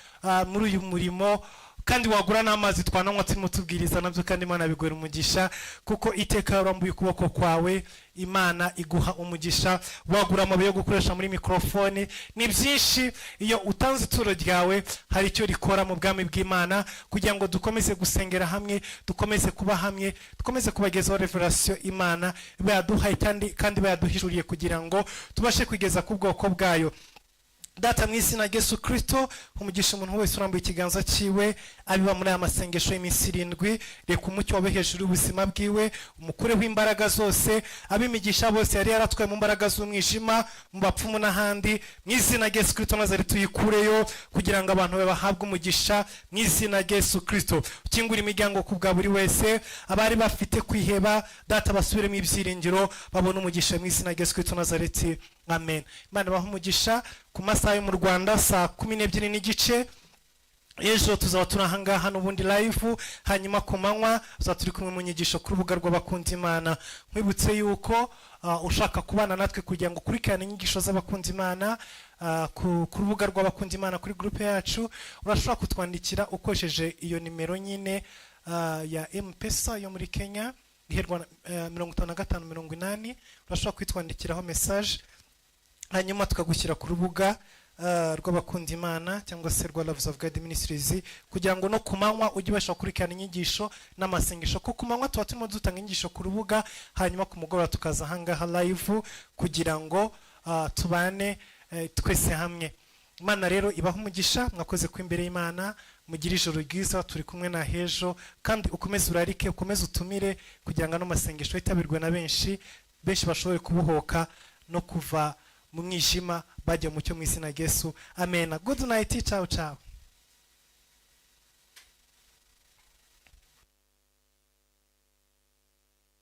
muri uyu murimo, kandi wagura n'amazi twananywa turimo tubwiriza nabyo, kandi Imana bigwera umugisha kuko iteka urambuye ukuboko kwawe, Imana iguha umugisha. Wagura amabuye yo gukoresha muri mikrofone, ni byinshi. Iyo utanze ituro ryawe hari icyo rikora mu bwami bw'Imana, kugira ngo dukomeze gusengera hamwe, dukomeze kuba hamwe, dukomeze kubagezaho revelation Imana bayaduhaye kandi bayaduhishuriye kugira ngo tubashe kwigeza ku bwoko bwayo. Data mu izina rya Yesu Kristo, umugisha umuntu wese urambuye ikiganza cyiwe abiba muri aya masengesho y'iminsi 7. Reka umucyo wabe hejuru y'ubuzima bwiwe, umukureho imbaraga zose, abimigisha bose yari yaratwaye mu mbaraga z'umwijima, mu bapfumu n'ahandi, mu izina rya Yesu Kristo Nazareti tuyikureyo kugira ngo abantu bahabwe umugisha mu izina rya Yesu Kristo. Ukingura imiryango ku bwa buri wese, abari bafite kwiheba Data basubire mu ibyiringiro, babone umugisha mu izina rya Yesu Kristo Nazareti. Amen. Imana baha umugisha. Ku masaha yo mu Rwanda saa 12:30 ejo tuzaba turahangaha n'ubundi live, hanyuma ku manywa tuzaba turi kumwe mu nyigisho ku rubuga rw'abakunzi Imana. Nkwibutse yuko ushaka kubana natwe kugira ngo ukurikirane inyigisho z'abakunzi Imana ku rubuga rw'abakunzi Imana kuri groupe yacu, urashobora kutwandikira ukoresheje iyo nimero nyine ya M-Pesa yo muri Kenya iherwa 5580. Urashobora kwitwandikiraho message, hanyuma tukagushyira ku rubuga rw'abakundi Imana cyangwa se rwa Loves of God Ministries, kugira ngo no kumanywa ujye ubasha gukurikirana inyigisho n'amasengesho. Kuko kumanywa tuba turimo dutanga inyigisho ku rubuga, hanyuma ku mugoroba tukaza ahangaha live kugira ngo tubane twese hamwe. Imana rero ibaha umugisha. Mwakoze ku imbere y'Imana, mugire ijoro ryiza. Turi kumwe na hejo, kandi ukomeze urarike, ukomeze utumire kugira ngo no masengesho yitabirwe na benshi bashobore kubuhoka no kuva mu mwijima bajya mu cyo mu izina rya Yesu. Amen. Good night. Ciao ciao.